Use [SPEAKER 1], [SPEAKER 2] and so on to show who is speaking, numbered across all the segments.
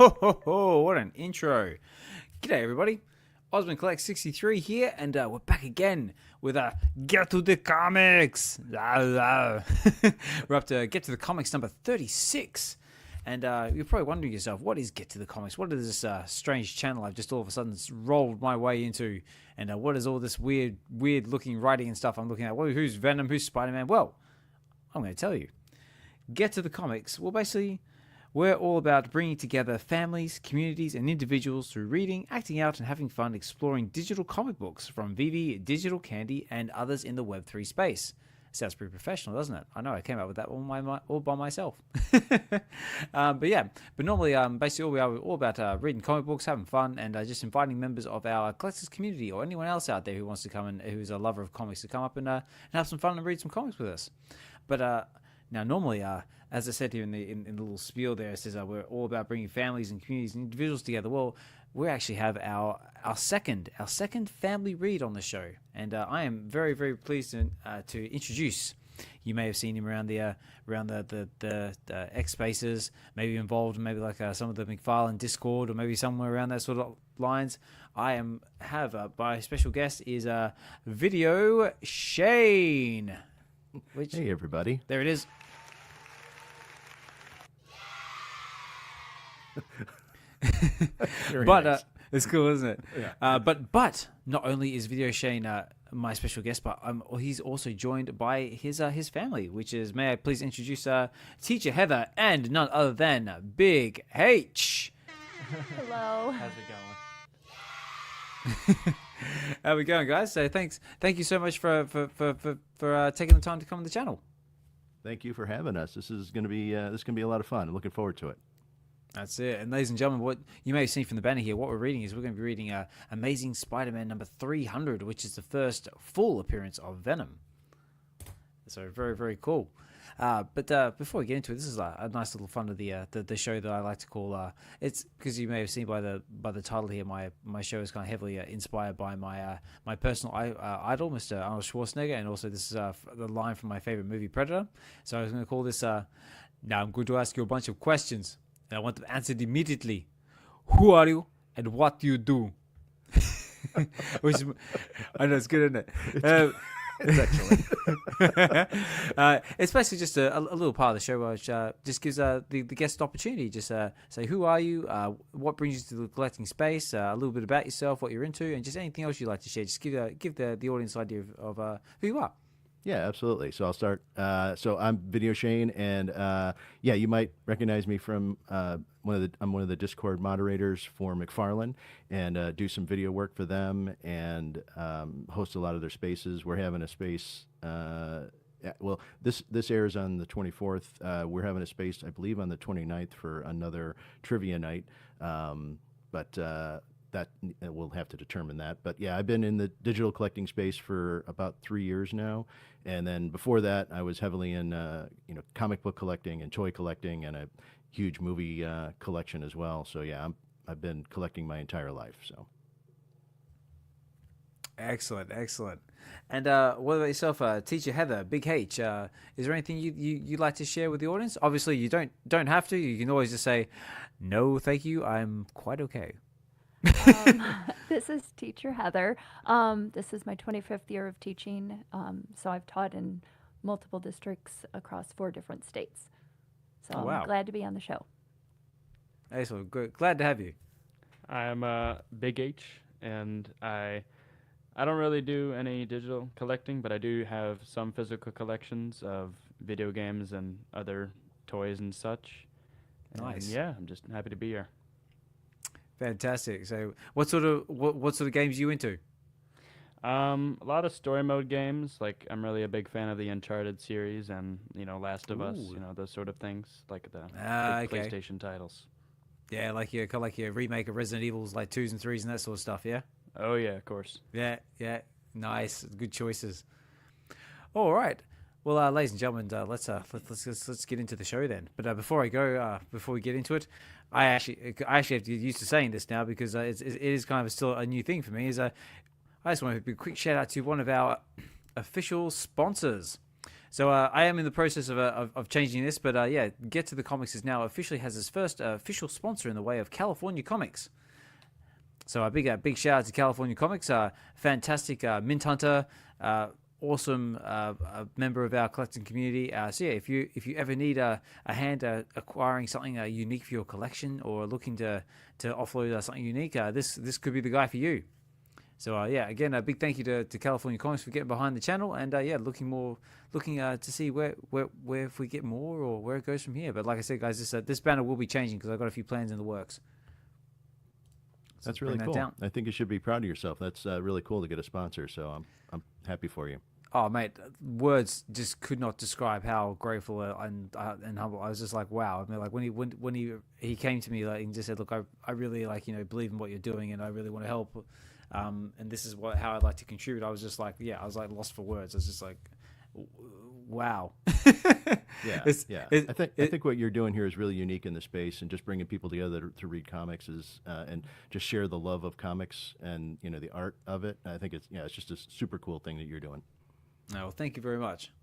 [SPEAKER 1] Ho ho ho! What an intro! G'day everybody. Ozman Collect 63 here, and we're back again with Get to the Comics. We're up to Get to the Comics number 36, and you're probably wondering yourself, what is Get to the Comics? What is this strange channel I've just all of a sudden rolled my way into? And what is all this weird looking writing and stuff I'm looking at? Well, who's Venom? Who's Spider-Man? Well, I'm going to tell you. Get to the Comics. Well, basically, we're all about bringing together families, communities, and individuals through reading, acting out, and having fun exploring digital comic books from VeVe, Digital Candy, and others in the Web3 space. Sounds pretty professional, doesn't it? I know, I came up with that all by myself. But normally, basically, we're all about reading comic books, having fun, and just inviting members of our collectors community or anyone else out there who wants to come and who's a lover of comics to come up and have some fun and read some comics with us. But now, normally, as I said here in the little spiel there, it says we're all about bringing families and communities and individuals together. Well, we actually have our second family read on the show, and I am very, very pleased to introduce. You may have seen him around the X Spaces, maybe involved in maybe like some of the McFarlane Discord, or maybe somewhere around that sort of lines. My special guest is VideoShane.
[SPEAKER 2] Hey everybody!
[SPEAKER 1] There it is. But
[SPEAKER 2] nice.
[SPEAKER 1] It's cool, isn't it?
[SPEAKER 2] Yeah.
[SPEAKER 1] But not only is VideoShane my special guest, but he's also joined by his family, which is, may I please introduce teacher Heather and none other than Big H.
[SPEAKER 3] Hello.
[SPEAKER 1] How's it going? How we going, guys? So thank you so much for taking the time to come on the channel.
[SPEAKER 2] Thank you for having us. This is going to be a lot of fun. I'm looking forward to it.
[SPEAKER 1] That's it. And ladies and gentlemen, what you may have seen from the banner here, what we're reading is we're going to be reading Amazing Spider-Man number 300, which is the first full appearance of Venom. So very, very cool. But before we get into it, this is a nice little fun of the show that I like to call. It's because you may have seen by the title here, my show is kind of heavily inspired by my personal idol, Mr. Arnold Schwarzenegger, and also this is the line from my favorite movie, Predator. So I was going to call this. Now I'm going to ask you a bunch of questions, and I want them answered immediately. Who are you, and what do you do? Which is, I know it's good, isn't it?
[SPEAKER 2] It's excellent.
[SPEAKER 1] It's basically just a little part of the show which just gives the guest an opportunity. Just say, who are you? What brings you to the collecting space? A little bit about yourself, what you're into, and just anything else you'd like to share. Just give the audience an idea of who you are.
[SPEAKER 2] Yeah, absolutely. So I'll start. So I'm VideoShane, and you might recognize me from I'm one of the Discord moderators for McFarlane, and do some video work for them, and host a lot of their spaces. We're having a space. This airs on the 24th. We're having a space, I believe, on the 29th for another trivia night. That we'll have to determine that. But yeah, I've been in the digital collecting space for about 3 years now, and then before that, I was heavily in comic book collecting and toy collecting, and a huge movie collection as well. So yeah, I've been collecting my entire life. So
[SPEAKER 1] excellent. And what about yourself, teacher Heather, Big H? Is there anything you'd like to share with the audience? Obviously, you don't have to. You can always just say, no, thank you. I'm quite okay.
[SPEAKER 3] This is teacher Heather. This is my 25th year of teaching. So I've taught in multiple districts across 4 different states. So
[SPEAKER 1] Oh, wow.
[SPEAKER 3] I'm glad to be on the show.
[SPEAKER 1] Excellent. Good. Glad to have you.
[SPEAKER 4] I'm Big H, and I don't really do any digital collecting, but I do have some physical collections of video games and other toys and such.
[SPEAKER 1] Nice.
[SPEAKER 4] And yeah, I'm just happy to be here.
[SPEAKER 1] Fantastic. So, what sort of games are you into?
[SPEAKER 4] A lot of story mode games. Like, I'm really a big fan of the Uncharted series and Last of Us.
[SPEAKER 1] Ooh.
[SPEAKER 4] Those sort of things, like the big
[SPEAKER 1] Okay.
[SPEAKER 4] PlayStation titles.
[SPEAKER 1] Yeah, like your remake of Resident Evil's, like 2s and 3s and that sort of stuff. Yeah.
[SPEAKER 4] Oh yeah, of course.
[SPEAKER 1] Yeah. Nice. Good choices. All right. Well, ladies and gentlemen, let's get into the show then. But before we get into it, I actually have to get used to saying this now because it is kind of still a new thing for me. I just want to give a quick shout out to one of our official sponsors. So I am in the process of changing this, but yeah, Get to the Comics is now officially has its first official sponsor in the way of California Comics. So a big shout out to California Comics, fantastic mint hunter, awesome member of our collecting community. So yeah, if you ever need a hand acquiring something unique for your collection or looking to offload something unique, this could be the guy for you. So yeah, again, a big thank you to California Comics for getting behind the channel, and yeah, looking to see where if we get more or where it goes from here. But like I said, guys, this banner will be changing because I've got a few plans in the works. So
[SPEAKER 2] That's really cool. I think you should be proud of yourself. That's really cool to get a sponsor. So I'm happy for you.
[SPEAKER 1] Oh, mate, words just could not describe how grateful and humble. I was just like, wow. I mean, like when he came to me like and just said, look, I really believe in what you're doing and I really want to help. And this is how I'd like to contribute. I was just like, yeah, I was like lost for words. I was just like, wow.
[SPEAKER 2] Yeah, I think what you're doing here is really unique in the space, and just bringing people together to read comics is and just share the love of comics and the art of it. I think it's just a super cool thing that you're doing.
[SPEAKER 1] Oh, well, thank you very much.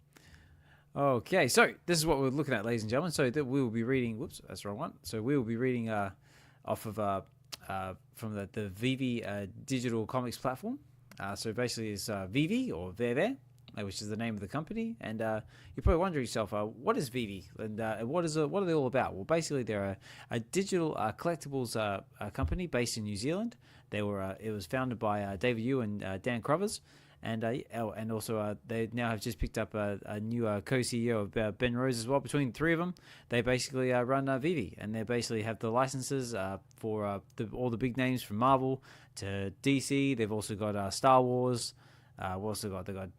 [SPEAKER 1] Okay, so this is what we're looking at, ladies and gentlemen. So that we will be reading. Whoops, that's the wrong one. So we will be reading off of from the VeVe digital comics platform. So basically, it's VeVe or VeVe, which is the name of the company. And you're probably wondering yourself, what is VeVe and what are they all about? Well, basically, they're a digital collectibles company based in New Zealand. It was founded by David Yu and Dan Crothers. And also they now have just picked up a new co-CEO of Ben Rose as well. Between the three of them, they basically run VeVe, and they basically have the licenses for all the big names from Marvel to DC. They've also got Star Wars. They've got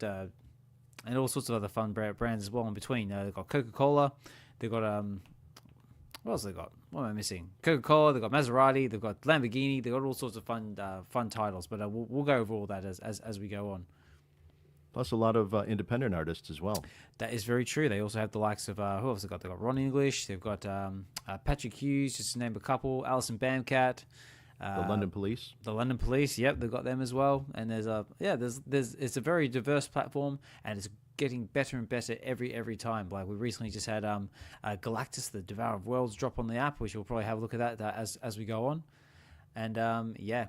[SPEAKER 1] and all sorts of other fun brands as well in between. They've got Coca-Cola. They've got what else they got? What am I missing? Coca-Cola. They've got Maserati. They've got Lamborghini. They've got all sorts of fun titles. But we'll go over all that as we go on.
[SPEAKER 2] Plus a lot of independent artists as well.
[SPEAKER 1] That is very true. They also have the likes of who else they got? They've got Ron English. They've got Patrick Hughes, just to name a couple. Alison Bamcat.
[SPEAKER 2] The London Police.
[SPEAKER 1] The London Police. Yep, they've got them as well. And there's it's a very diverse platform, and it's getting better and better every time. Like we recently just had Galactus, the Devourer of Worlds, drop on the app, which we'll probably have a look at that as we go on. And yeah,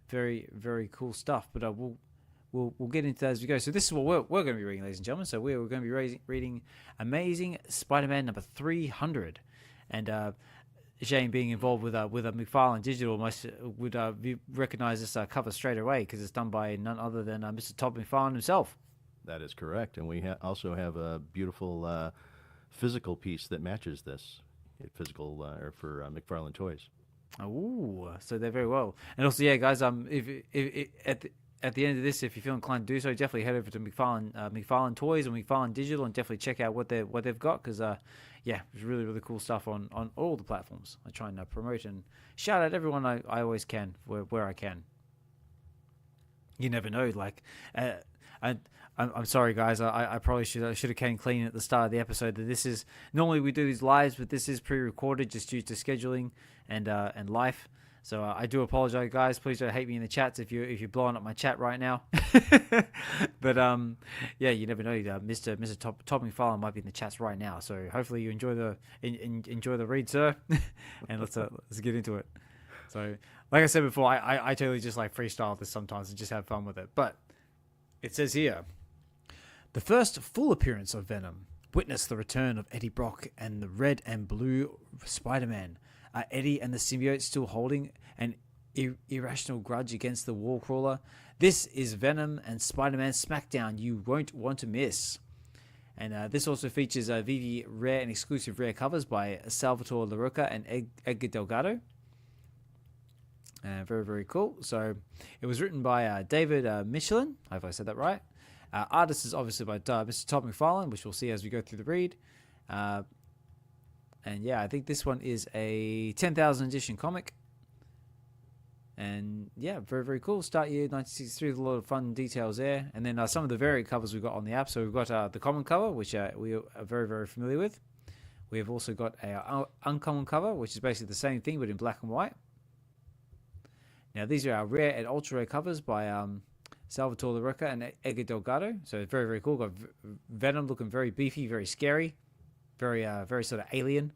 [SPEAKER 1] very very cool stuff. But we'll get into that as we go. So this is what we're going to be reading, ladies and gentlemen. So we're going to be reading Amazing Spider-Man number 300, and Shane being involved with a McFarlane Digital would recognize this cover straight away because it's done by none other than Mr. Todd McFarlane himself.
[SPEAKER 2] That is correct, and we also have a beautiful physical piece that matches this for McFarlane Toys.
[SPEAKER 1] Oh, so they're very well. And also, yeah, guys, if at the end of this, if you feel inclined to do so, definitely head over to McFarlane Toys and McFarlane Digital and definitely check out what they've got because yeah, it's really really cool stuff on all the platforms. I try and promote and shout out everyone I always can where I can. You never know, like I'm sorry guys, I probably should have came clean at the start of the episode that this is normally we do these lives, but this is pre-recorded just due to scheduling and life. So I do apologize, guys. Please don't hate me in the chats if you're blowing up my chat right now. But yeah, you never know. Mr. Todd McFarlane might be in the chats right now. So hopefully you enjoy the read, sir. And let's get into it. So like I said before, I totally just like freestyle this sometimes and just have fun with it. But it says here, the first full appearance of Venom witnessed the return of Eddie Brock and the red and blue Spider-Man. Are Eddie and the symbiote still holding an irrational grudge against the Wallcrawler? This is Venom and Spider-Man Smackdown you won't want to miss. And this also features VeVe rare and exclusive rare covers by Salvador Larroca and Edgar Delgado. Very, very cool. So it was written by David Michelinie. I hope I said that right. Artist is obviously by Mr. Todd McFarlane, which we'll see as we go through the read. And yeah, I think this one is a 10,000 edition comic. And yeah, very, very cool. Start year 1963 with a lot of fun details there. And then some of the variant covers we've got on the app. So we've got the common cover, which we are very, very familiar with. We have also got a uncommon cover, which is basically the same thing, but in black and white. Now, these are our rare and ultra rare covers by Salvador Larroca and Edgar Delgado. So very, very cool. Got Venom looking very beefy, very scary, very sort of alien.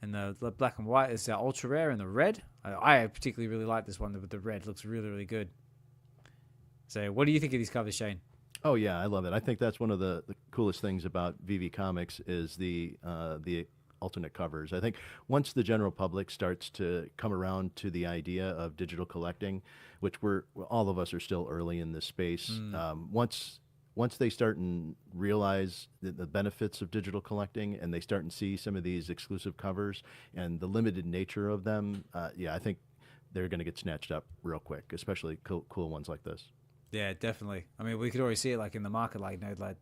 [SPEAKER 1] And the black and white is ultra rare, and the red. I particularly really like this one with the red. Looks really, really good. So what do you think of these covers, Shane?
[SPEAKER 2] Oh yeah, I love it. I think that's one of the coolest things about VeVe Comics is the alternate covers. I think once the general public starts to come around to the idea of digital collecting, which all of us are still early in this space, once they start and realize the benefits of digital collecting, and they start and see some of these exclusive covers and the limited nature of them, yeah, I think they're going to get snatched up real quick, especially cool ones like this.
[SPEAKER 1] Yeah, definitely. I mean, we could already see it like in the market, like, you know, like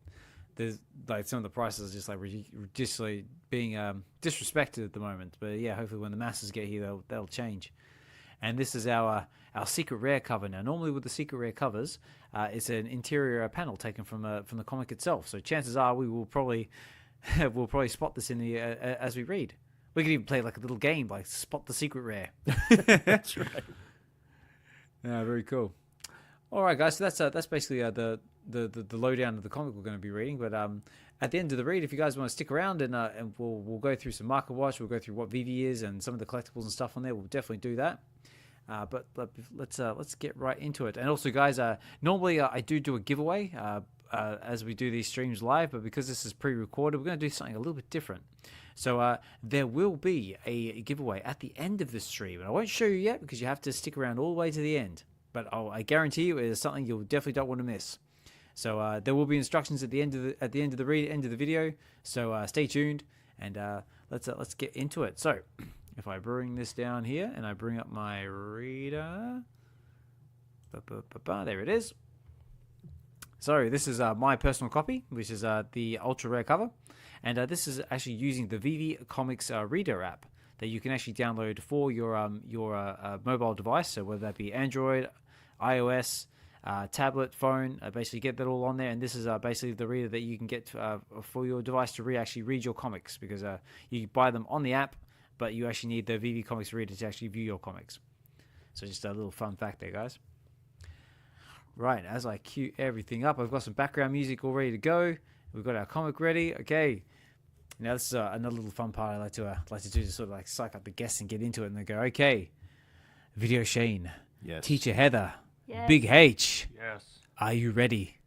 [SPEAKER 1] there's like some of the prices are just like ridiculously being disrespected at the moment. But yeah, hopefully when the masses get here, they'll change. And this is our secret rare cover. Now, normally with the secret rare covers, it's an interior panel taken from the comic itself. So chances are we will probably spot this in the as we read. We could even play like a little game, like spot the secret rare.
[SPEAKER 2] That's right.
[SPEAKER 1] Yeah, very cool. All right, guys. So that's basically the lowdown of the comic we're going to be reading. But at the end of the read, if you guys want to stick around and we'll go through some market watch, we'll go through what VeVe is and some of the collectibles and stuff on there. We'll definitely do that. But let's get right into it. And also, guys, normally I do a giveaway as we do these streams live, but because this is pre-recorded, we're going to do something a little bit different. So there will be a giveaway at the end of the stream, and I won't show you yet because you have to stick around all the way to the end. But I guarantee you, it is something you definitely don't want to miss. So there will be instructions at the end of the video. So stay tuned, and let's get into it. So if I bring this down here and I bring up my reader, there it is. So this is my personal copy, which is the ultra rare cover, and this is actually using the VeVe-Comics reader app that you can actually download for your mobile device. So whether that be Android, iOS, tablet, phone, basically get that all on there. And this is basically the reader that you can get for your device to actually read your comics, because you buy them on the app, but you actually need the VeVe-Comics reader to actually view your comics. So just a little fun fact there, guys. Right, as I cue everything up, I've got some background music all ready to go. We've got our comic ready. Okay. Now this is another little fun part I like to do, to sort of like psych up the guests and get into it, and they go, okay, VideoShane,
[SPEAKER 2] Yes.
[SPEAKER 1] Teacher Heather,
[SPEAKER 3] Yes.
[SPEAKER 1] Big H,
[SPEAKER 4] Yes.
[SPEAKER 1] are you ready?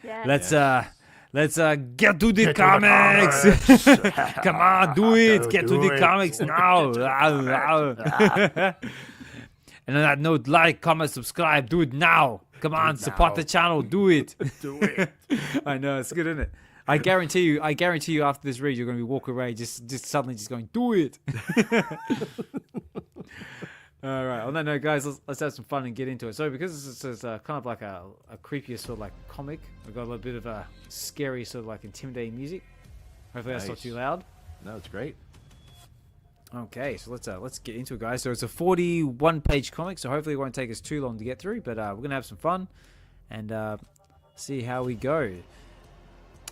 [SPEAKER 3] Yes.
[SPEAKER 1] Let's get to the comics. Come on, do it. Get to the comics now. And on that note, like, comment, subscribe. Do it now. Come on, support the channel. Do it.
[SPEAKER 2] Do it.
[SPEAKER 1] I know, it's good, isn't it? I guarantee you after this read, you're going to be walking away just suddenly just going, do it. All right. On that note, guys, let's have some fun and get into it. So because this is kind of like a creepier sort of like comic, we've got a little bit of a scary sort of like intimidating music. Hopefully that's not too loud.
[SPEAKER 2] No, it's great.
[SPEAKER 1] Okay, so let's get into it, guys. So it's a 41-page comic, so hopefully it won't take us too long to get through, but we're going to have some fun and see how we go.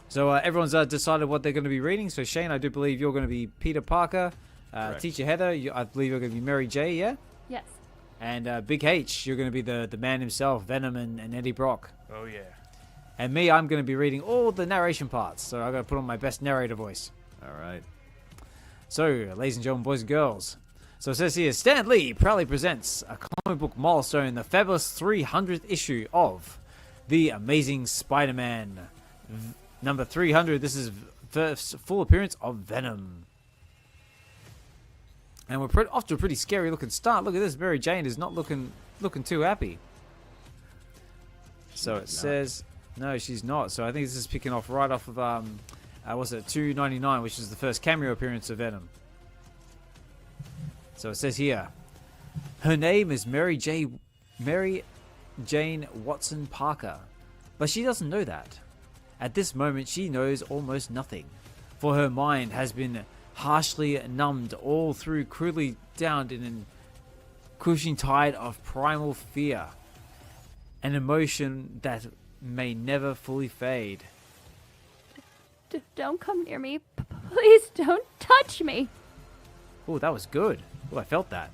[SPEAKER 1] So everyone's decided what they're going to be reading. So Shane, I do believe you're going to be Peter Parker. Teacher Heather, I believe you're going to be Mary J, yeah?
[SPEAKER 3] Yes.
[SPEAKER 1] And Big H, you're going to be the man himself, Venom and Eddie Brock.
[SPEAKER 4] Oh yeah.
[SPEAKER 1] And me, I'm going to be reading all the narration parts, so I've got to put on my best narrator voice.
[SPEAKER 2] All right.
[SPEAKER 1] So, ladies and gentlemen, boys and girls. So it says here, Stan Lee proudly presents a comic book milestone, the fabulous 300th issue of The Amazing Spider-Man. Number 300, this is first full appearance of Venom. And we're off to a pretty scary looking start. Look at this, Mary Jane is not looking too happy. So it says, no, she's not. So I think this is picking off right off of, what's it, 299, which is the first cameo appearance of Venom. So it says here, her name is Mary Jane Watson Parker, but she doesn't know that. At this moment, she knows almost nothing, for her mind has been harshly numbed all through crudely downed in an crushing tide of primal fear, an emotion that may never fully fade.
[SPEAKER 3] Don't come near me. Please don't touch me.
[SPEAKER 1] Oh, that was good. Oh, I felt that.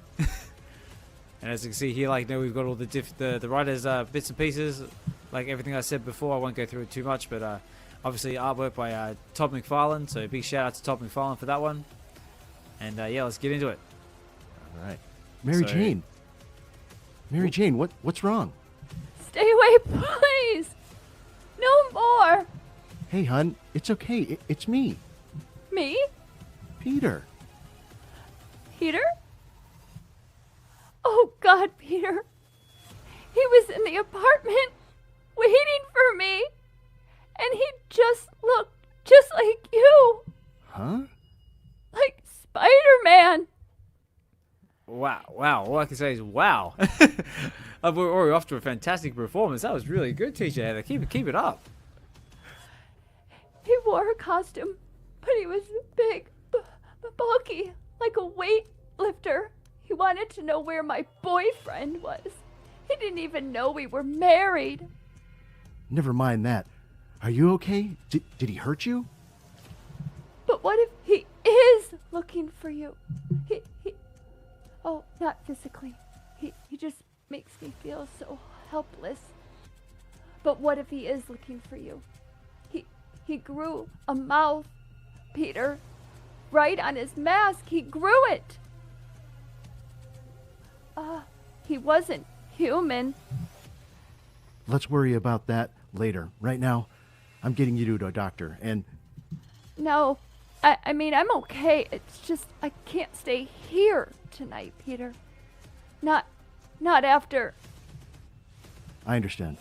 [SPEAKER 1] And as you can see here, like, we've got all the writers' bits and pieces, like everything I said before. I won't go through it too much, but obviously artwork by Todd McFarlane. So big shout out to Todd McFarlane for that one. And yeah, let's get into it.
[SPEAKER 2] All right. Mary Jane. Mary Jane, what's wrong?
[SPEAKER 3] Stay away, please. No more.
[SPEAKER 2] Hey, hon, it's okay. It's me,
[SPEAKER 3] Me?
[SPEAKER 2] Peter.
[SPEAKER 3] Peter? Oh, God, Peter. He was in the apartment waiting for me, and he just looked just like you.
[SPEAKER 2] Huh?
[SPEAKER 3] Like Spider-Man.
[SPEAKER 1] Wow. All I can say is wow. We're already off to a fantastic performance. That was really good, teacher Heather. Keep it up.
[SPEAKER 3] He wore a costume, but he was big, bulky, like a weightlifter. He wanted to know where my boyfriend was. He didn't even know we were married.
[SPEAKER 2] Never mind that. Are you okay? Did he hurt you?
[SPEAKER 3] But what if he is looking for you? Oh, not physically. He just makes me feel so helpless. But what if he is looking for you? He grew a mouth, Peter. Right on his mask, he grew it. He wasn't human.
[SPEAKER 2] Let's worry about that later. Right now, I'm getting you to a doctor, and...
[SPEAKER 3] No, I mean, I'm okay. It's just I can't stay here tonight, Peter. Not after.
[SPEAKER 2] I understand.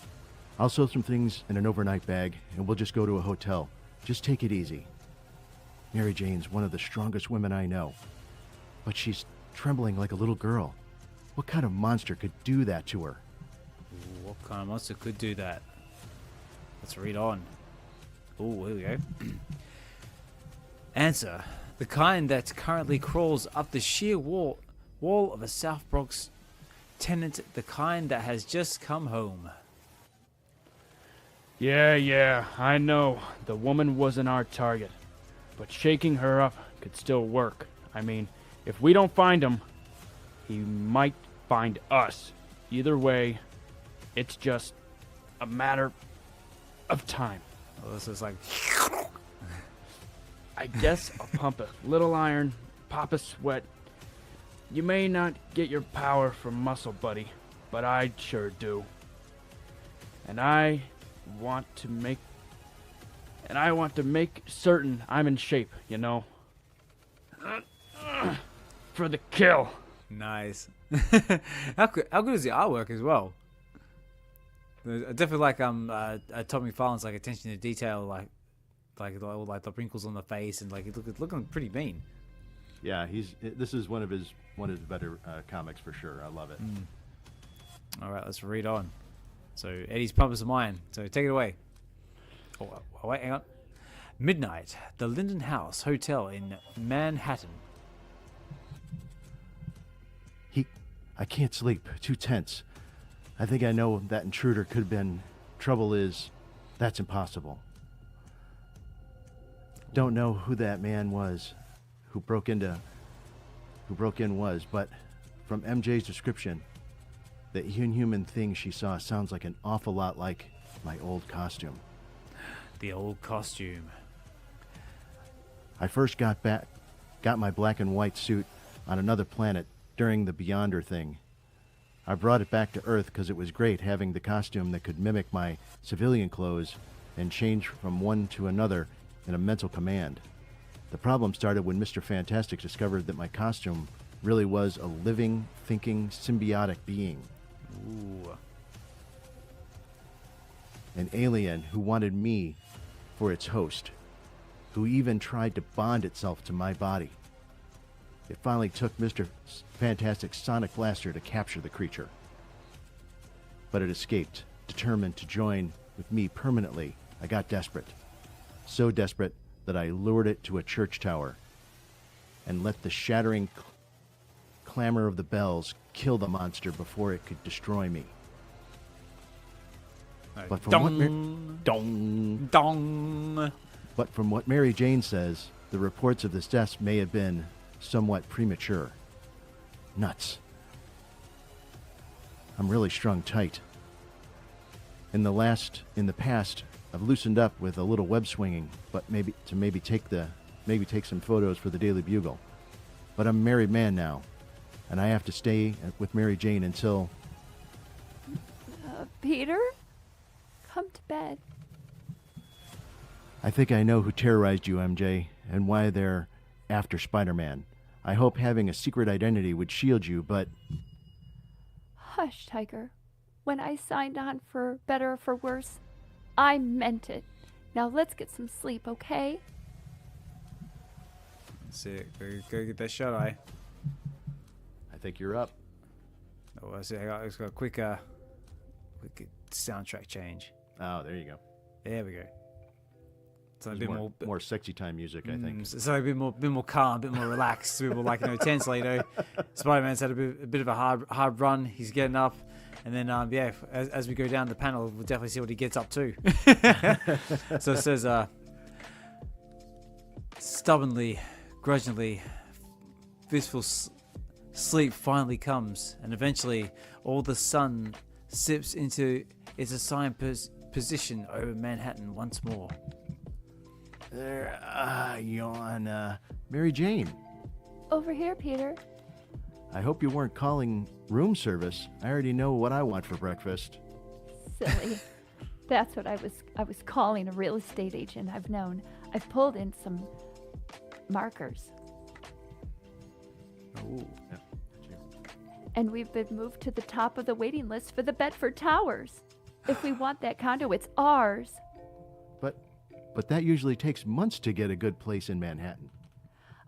[SPEAKER 2] I'll sew some things in an overnight bag, and we'll just go to a hotel. Just take it easy. Mary Jane's one of the strongest women I know, but she's trembling like a little girl. What kind of monster could do that to her?
[SPEAKER 1] What kind of monster could do that? Let's read on. Oh, here we go. Answer. The kind that currently crawls up the sheer wall of a South Bronx tenant. The kind that has just come home.
[SPEAKER 4] Yeah, I know. The woman wasn't our target. But shaking her up could still work. I mean, if we don't find him, he might find us. Either way, it's just a matter of time.
[SPEAKER 1] Oh, this is like...
[SPEAKER 4] I guess I'll pump a little iron, pop a sweat. You may not get your power from muscle, buddy, but I sure do. And I want to make certain I'm in shape, you know. For the kill.
[SPEAKER 1] Nice. How good is the artwork as well? I definitely like Todd McFarlane's like attention to detail, like the wrinkles on the face, and like it's looking pretty mean.
[SPEAKER 2] Yeah, this is one of his better comics for sure. I love it.
[SPEAKER 1] All right, let's read on. So Eddie's pumping some iron. So take it away. Oh, wait, hang on. Midnight, the Linden House Hotel in Manhattan.
[SPEAKER 2] I can't sleep. Too tense. I think I know that intruder could have been. Trouble is, that's impossible. Don't know who that man was, who broke in was, but from MJ's description, the inhuman thing she saw sounds like an awful lot like my old costume.
[SPEAKER 1] The old costume.
[SPEAKER 2] I first got my black and white suit on another planet during the Beyonder thing. I brought it back to Earth because it was great having the costume that could mimic my civilian clothes and change from one to another in a mental command. The problem started when Mr. Fantastic discovered that my costume really was a living, thinking, symbiotic being.
[SPEAKER 1] Ooh.
[SPEAKER 2] An alien who wanted me for its host, who even tried to bond itself to my body. It finally took Mr. Fantastic's sonic blaster to capture the creature. But it escaped, determined to join with me permanently. I got desperate. So desperate that I lured it to a church tower and let the shattering clamor of the bells kill the monster before it could destroy me. But from
[SPEAKER 1] Dong.
[SPEAKER 2] But from what Mary Jane says, the reports of this death may have been somewhat premature. Nuts. I'm really strung tight. In the past, I've loosened up with a little web swinging, but maybe take some photos for the Daily Bugle. But I'm a married man now, and I have to stay with Mary Jane until...
[SPEAKER 3] Peter? Come to bed.
[SPEAKER 2] I think I know who terrorized you, MJ, and why they're after Spider-Man. I hope having a secret identity would shield you, but...
[SPEAKER 3] Hush, Tiger. When I signed on for better or for worse, I meant it. Now let's get some sleep, okay?
[SPEAKER 1] That's it. Go get that shut eye.
[SPEAKER 2] I think you're up.
[SPEAKER 1] Oh, I see. I got a quick soundtrack change.
[SPEAKER 2] Oh, there you go.
[SPEAKER 1] There we go. It's a
[SPEAKER 2] There's
[SPEAKER 1] bit
[SPEAKER 2] more sexy time music, I think.
[SPEAKER 1] So a bit more calm, a bit more relaxed, a bit more like tense. Spider-Man's had a bit of a hard run. He's getting up, and then as we go down the panel, we'll definitely see what he gets up to. So it says, stubbornly, grudgingly, blissful sleep finally comes, and eventually all the sun sips into its assigned position over Manhattan once more.
[SPEAKER 2] There, yawn. Mary Jane,
[SPEAKER 3] Over here, Peter.
[SPEAKER 2] I hope you weren't calling room service. I already know what I want for breakfast.
[SPEAKER 3] Silly. That's what I was calling a real estate agent I've known. I've pulled in some markers.
[SPEAKER 1] Ooh.
[SPEAKER 2] Yeah.
[SPEAKER 3] And we've been moved to the top of the waiting list for the Bedford Towers. If we want that condo, it's ours.
[SPEAKER 2] But that usually takes months to get a good place in Manhattan.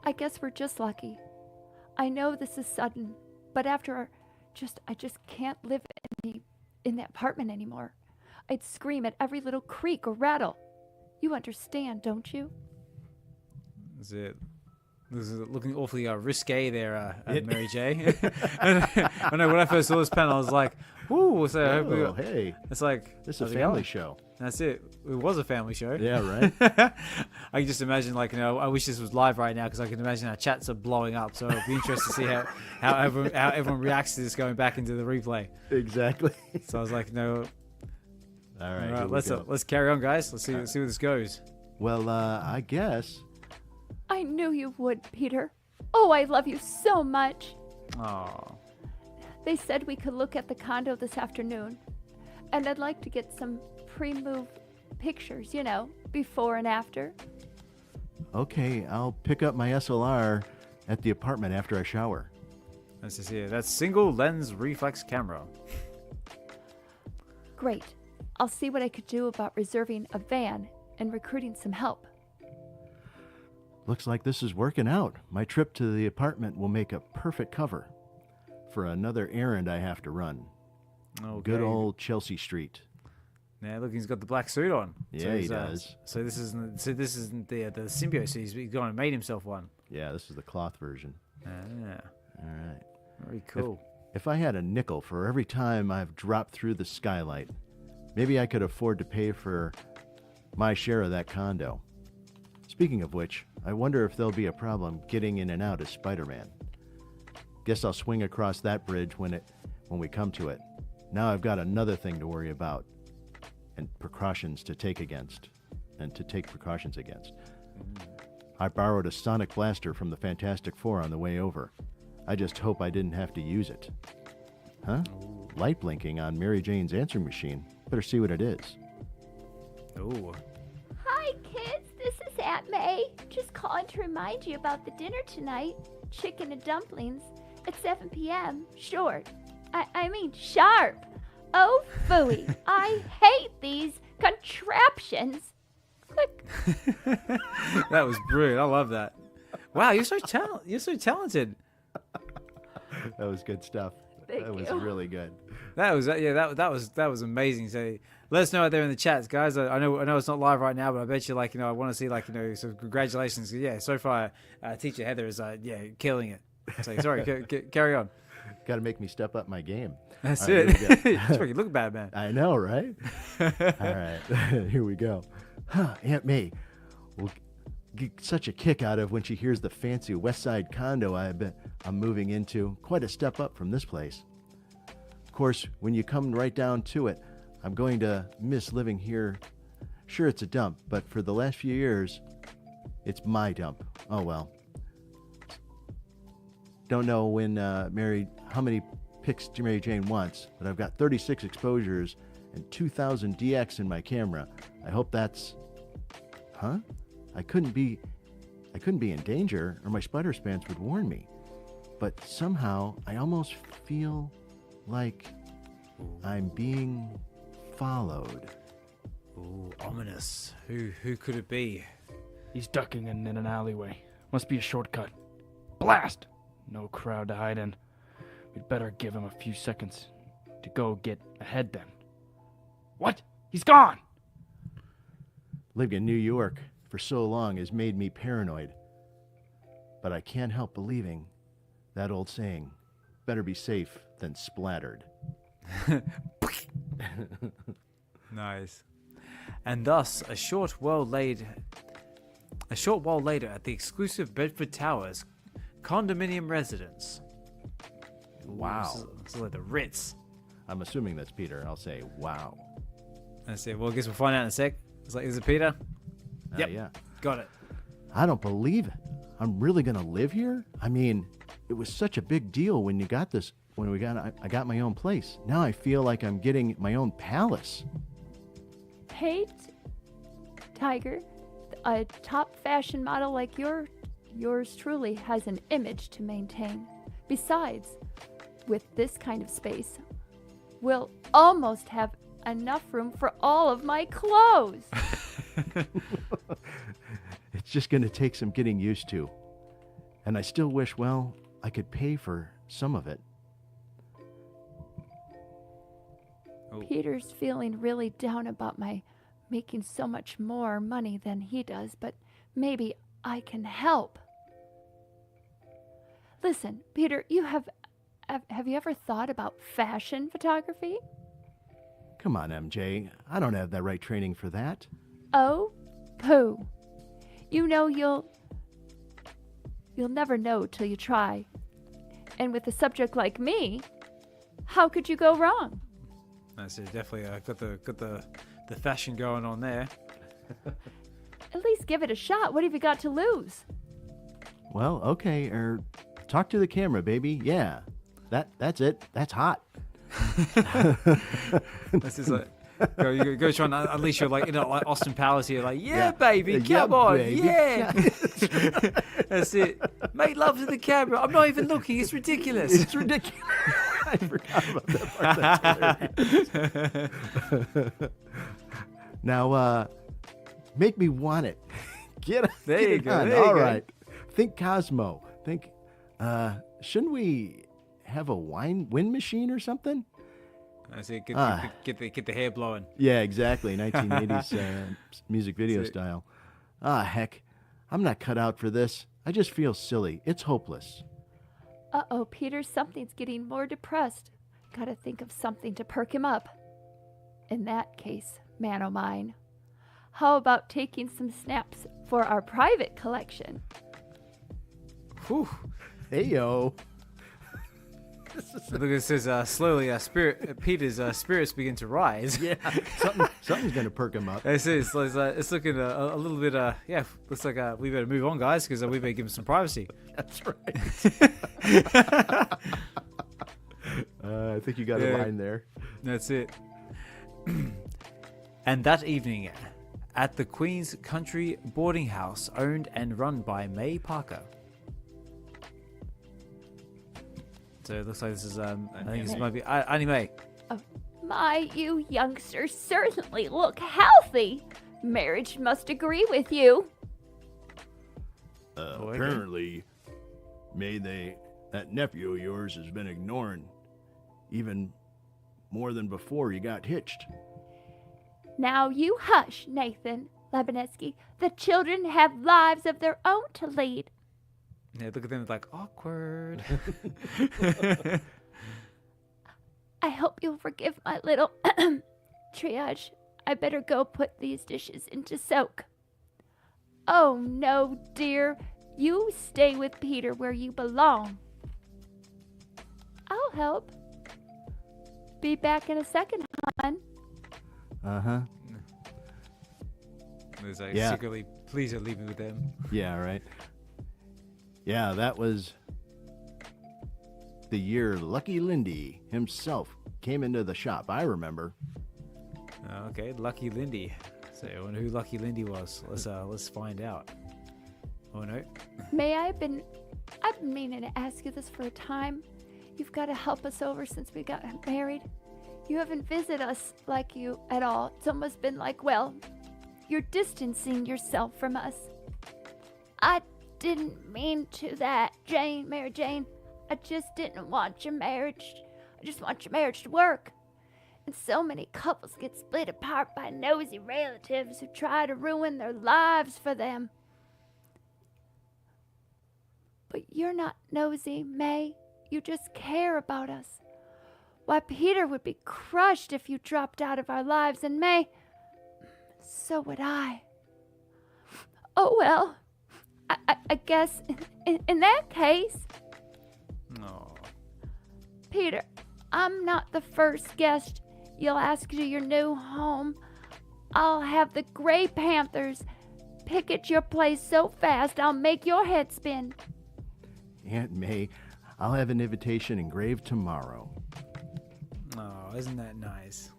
[SPEAKER 3] I guess we're just lucky. I know this is sudden, but I just can't live in that apartment anymore. I'd scream at every little creak or rattle. You understand, don't you?
[SPEAKER 1] That's it. This is looking awfully risque there, Mary J. I know when I first saw this panel, I was like, "Woo!" So
[SPEAKER 2] hey,
[SPEAKER 1] it's like
[SPEAKER 2] this is a family show.
[SPEAKER 1] That's it. It was a family show.
[SPEAKER 2] Yeah, right.
[SPEAKER 1] I can just imagine, I wish this was live right now because I can imagine our chats are blowing up. So it'll be interesting to see how everyone reacts to this going back into the replay.
[SPEAKER 2] Exactly.
[SPEAKER 1] So I was like, no.
[SPEAKER 2] All right.
[SPEAKER 1] All right, let's carry on, guys. Let's see where this goes.
[SPEAKER 2] Well, I guess.
[SPEAKER 3] I knew you would, Peter. Oh, I love you so much.
[SPEAKER 1] Oh.
[SPEAKER 3] They said we could look at the condo this afternoon, and I'd like to get some pre-move pictures, before and after.
[SPEAKER 2] Okay, I'll pick up my SLR at the apartment after I shower.
[SPEAKER 1] Let's just see. That's single lens reflex camera.
[SPEAKER 3] Great. I'll see what I could do about reserving a van and recruiting some help.
[SPEAKER 2] Looks like this is working out. My trip to the apartment will make a perfect cover for another errand I have to run.
[SPEAKER 1] Okay.
[SPEAKER 2] Good old Chelsea Street.
[SPEAKER 1] Yeah, look, he's got the black suit on.
[SPEAKER 2] Yeah, he does.
[SPEAKER 1] So this isn't the symbiote suit. He's gone and made himself one.
[SPEAKER 2] Yeah, this is the cloth version.
[SPEAKER 1] Yeah.
[SPEAKER 2] All right.
[SPEAKER 1] Very cool.
[SPEAKER 2] If I had a nickel for every time I've dropped through the skylight, maybe I could afford to pay for my share of that condo. Speaking of which, I wonder if there'll be a problem getting in and out as Spider-Man. Guess I'll swing across that bridge when we come to it. Now I've got another thing to worry about, and precautions to take precautions against. I borrowed a sonic blaster from the Fantastic Four on the way over. I just hope I didn't have to use it. Huh? Light blinking on Mary Jane's answering machine. Better see what it is.
[SPEAKER 1] Oh.
[SPEAKER 3] Hi, kids. This is Aunt May. Just calling to remind you about the dinner tonight. Chicken and dumplings at 7 p.m. Short. I mean sharp. Oh, phooey. I hate these contraptions. Click.
[SPEAKER 1] That was brilliant. I love that. Wow, you're so talented.
[SPEAKER 2] That was good stuff.
[SPEAKER 3] Thank
[SPEAKER 2] that was
[SPEAKER 3] you.
[SPEAKER 2] really good.
[SPEAKER 1] That was amazing. So let us know out there in the chats, guys. I know it's not live right now, but I bet you I want to see so congratulations. Yeah, so far teacher Heather is killing it. So sorry, carry on.
[SPEAKER 2] Got to make me step up my game.
[SPEAKER 1] That's
[SPEAKER 2] All right,
[SPEAKER 1] it.
[SPEAKER 2] here we
[SPEAKER 1] Just make you look bad, man.
[SPEAKER 2] I know, right? All right, here we go. Aunt May will get such a kick out of when she hears the fancy West Side condo I'm moving into. Quite a step up from this place. course, when you come right down to it, I'm going to miss living here. Sure, it's a dump, but for the last few years, it's my dump. Oh well. Don't know how many pics Mary Jane wants, but I've got 36 exposures and 2,000 DX in my camera. I hope that's... Huh? I couldn't be in danger, or my spider spans would warn me. But somehow, I almost feel like I'm being followed.
[SPEAKER 1] Ooh, ominous. Who could it be?
[SPEAKER 4] He's ducking in an alleyway. Must be a shortcut. Blast! No crowd to hide in. We'd better give him a few seconds to go get ahead then. What? He's gone!
[SPEAKER 2] Living in New York for so long has made me paranoid. But I can't help believing that old saying, better be safe than splattered.
[SPEAKER 1] Nice. And thus, a short while later at the exclusive Bedford Towers condominium residence.
[SPEAKER 2] Wow.
[SPEAKER 1] It's like the Ritz.
[SPEAKER 2] I'm assuming that's Peter. I'll say, wow.
[SPEAKER 1] I say, well, I guess we'll find out in a sec. It's like, is it Peter? Yep.
[SPEAKER 2] Yeah.
[SPEAKER 1] Got it.
[SPEAKER 2] I don't believe it. I'm really going to live here? I mean, it was such a big deal when I got my own place. Now I feel like I'm getting my own palace.
[SPEAKER 3] Hey, Tiger, a top fashion model like yours truly has an image to maintain. Besides, with this kind of space, we'll almost have enough room for all of my clothes.
[SPEAKER 2] It's just going to take some getting used to. And I still wish, well, I could pay for some of it.
[SPEAKER 3] Peter's feeling really down about my making so much more money than he does, but maybe I can help. Listen, Peter, have you ever thought about fashion photography?
[SPEAKER 2] Come on, MJ. I don't have the right training for that.
[SPEAKER 3] Oh, pooh. You know you'll never know till you try. And with a subject like me, how could you go wrong?
[SPEAKER 1] I see, definitely got the fashion going on there.
[SPEAKER 3] At least give it a shot. What have you got to lose?
[SPEAKER 2] Well, okay, talk to the camera, baby. Yeah, that's it. That's hot.
[SPEAKER 1] This is like, go try and unleash your like Austin Powers here. Like, yeah, baby,
[SPEAKER 2] Yeah,
[SPEAKER 1] come on,
[SPEAKER 2] baby.
[SPEAKER 1] yeah. That's it. Make love to the camera. I'm not even looking. It's ridiculous.
[SPEAKER 2] It's ridiculous. I forgot about that part. That's hilarious. Now, make me want it. Get
[SPEAKER 1] There you
[SPEAKER 2] it
[SPEAKER 1] go,
[SPEAKER 2] on.
[SPEAKER 1] there you
[SPEAKER 2] All
[SPEAKER 1] go.
[SPEAKER 2] right. Think Cosmo. Think, shouldn't we have a wind machine or something?
[SPEAKER 1] I see. Get the hair blowing.
[SPEAKER 2] Yeah, exactly. 1980s music video
[SPEAKER 1] That's it.
[SPEAKER 2] style. Heck. I'm not cut out for this. I just feel silly. It's hopeless.
[SPEAKER 3] Uh-oh, Peter, something's getting more depressed. Gotta think of something to perk him up. In that case, man o' mine, how about taking some snaps for our private collection?
[SPEAKER 2] Whew. Hey, yo.
[SPEAKER 1] Look, it says slowly, Peter's spirits begin to rise.
[SPEAKER 2] Yeah, something's going to perk him up.
[SPEAKER 1] It's looking a little bit, looks like we better move on, guys, because we better give him some privacy.
[SPEAKER 2] That's right. I think you got a line there.
[SPEAKER 1] That's it. And that evening, at the Queen's Country boarding house, owned and run by May Parker. So it looks like this is, I think this might be Annie Mae.
[SPEAKER 3] Oh, my, you youngsters certainly look healthy. Marriage must agree with you.
[SPEAKER 2] Apparently, that nephew of yours has been ignoring even more than before you got hitched.
[SPEAKER 3] Now you hush, Nathan Lebeneski. The children have lives of their own to lead.
[SPEAKER 1] Yeah, look at them like awkward.
[SPEAKER 3] I hope you'll forgive my little triage. I better go put these dishes into soak. Oh no, dear. You stay with Peter where you belong. I'll help. be back in a second, hon.
[SPEAKER 2] Uh-huh.
[SPEAKER 1] There's like
[SPEAKER 2] Yeah.
[SPEAKER 1] secretly, please don't leave me with them.
[SPEAKER 2] Yeah, right. Yeah, that was the year Lucky Lindy himself came into the shop. I remember.
[SPEAKER 1] Okay, Lucky Lindy. So I wonder who Lucky Lindy was. Let's find out. Oh no.
[SPEAKER 3] May I've been meaning to ask you this for a time. You've got to help us over since we got married. You haven't visited us like you at all. It's almost been like, well, you're distancing yourself from us. I didn't mean to that, Mary Jane. I just didn't want your marriage. I just want your marriage to work. And so many couples get split apart by nosy relatives who try to ruin their lives for them. But you're not nosy, May. You just care about us. Why, Peter would be crushed if you dropped out of our lives, and May, so would I. Oh, well, I guess in that case,
[SPEAKER 1] No.
[SPEAKER 3] Peter, I'm not the first guest you'll ask to your new home. I'll have the Gray Panthers picket your place so fast I'll make your head spin.
[SPEAKER 2] Aunt May, I'll have an invitation engraved tomorrow.
[SPEAKER 1] Oh, isn't that nice?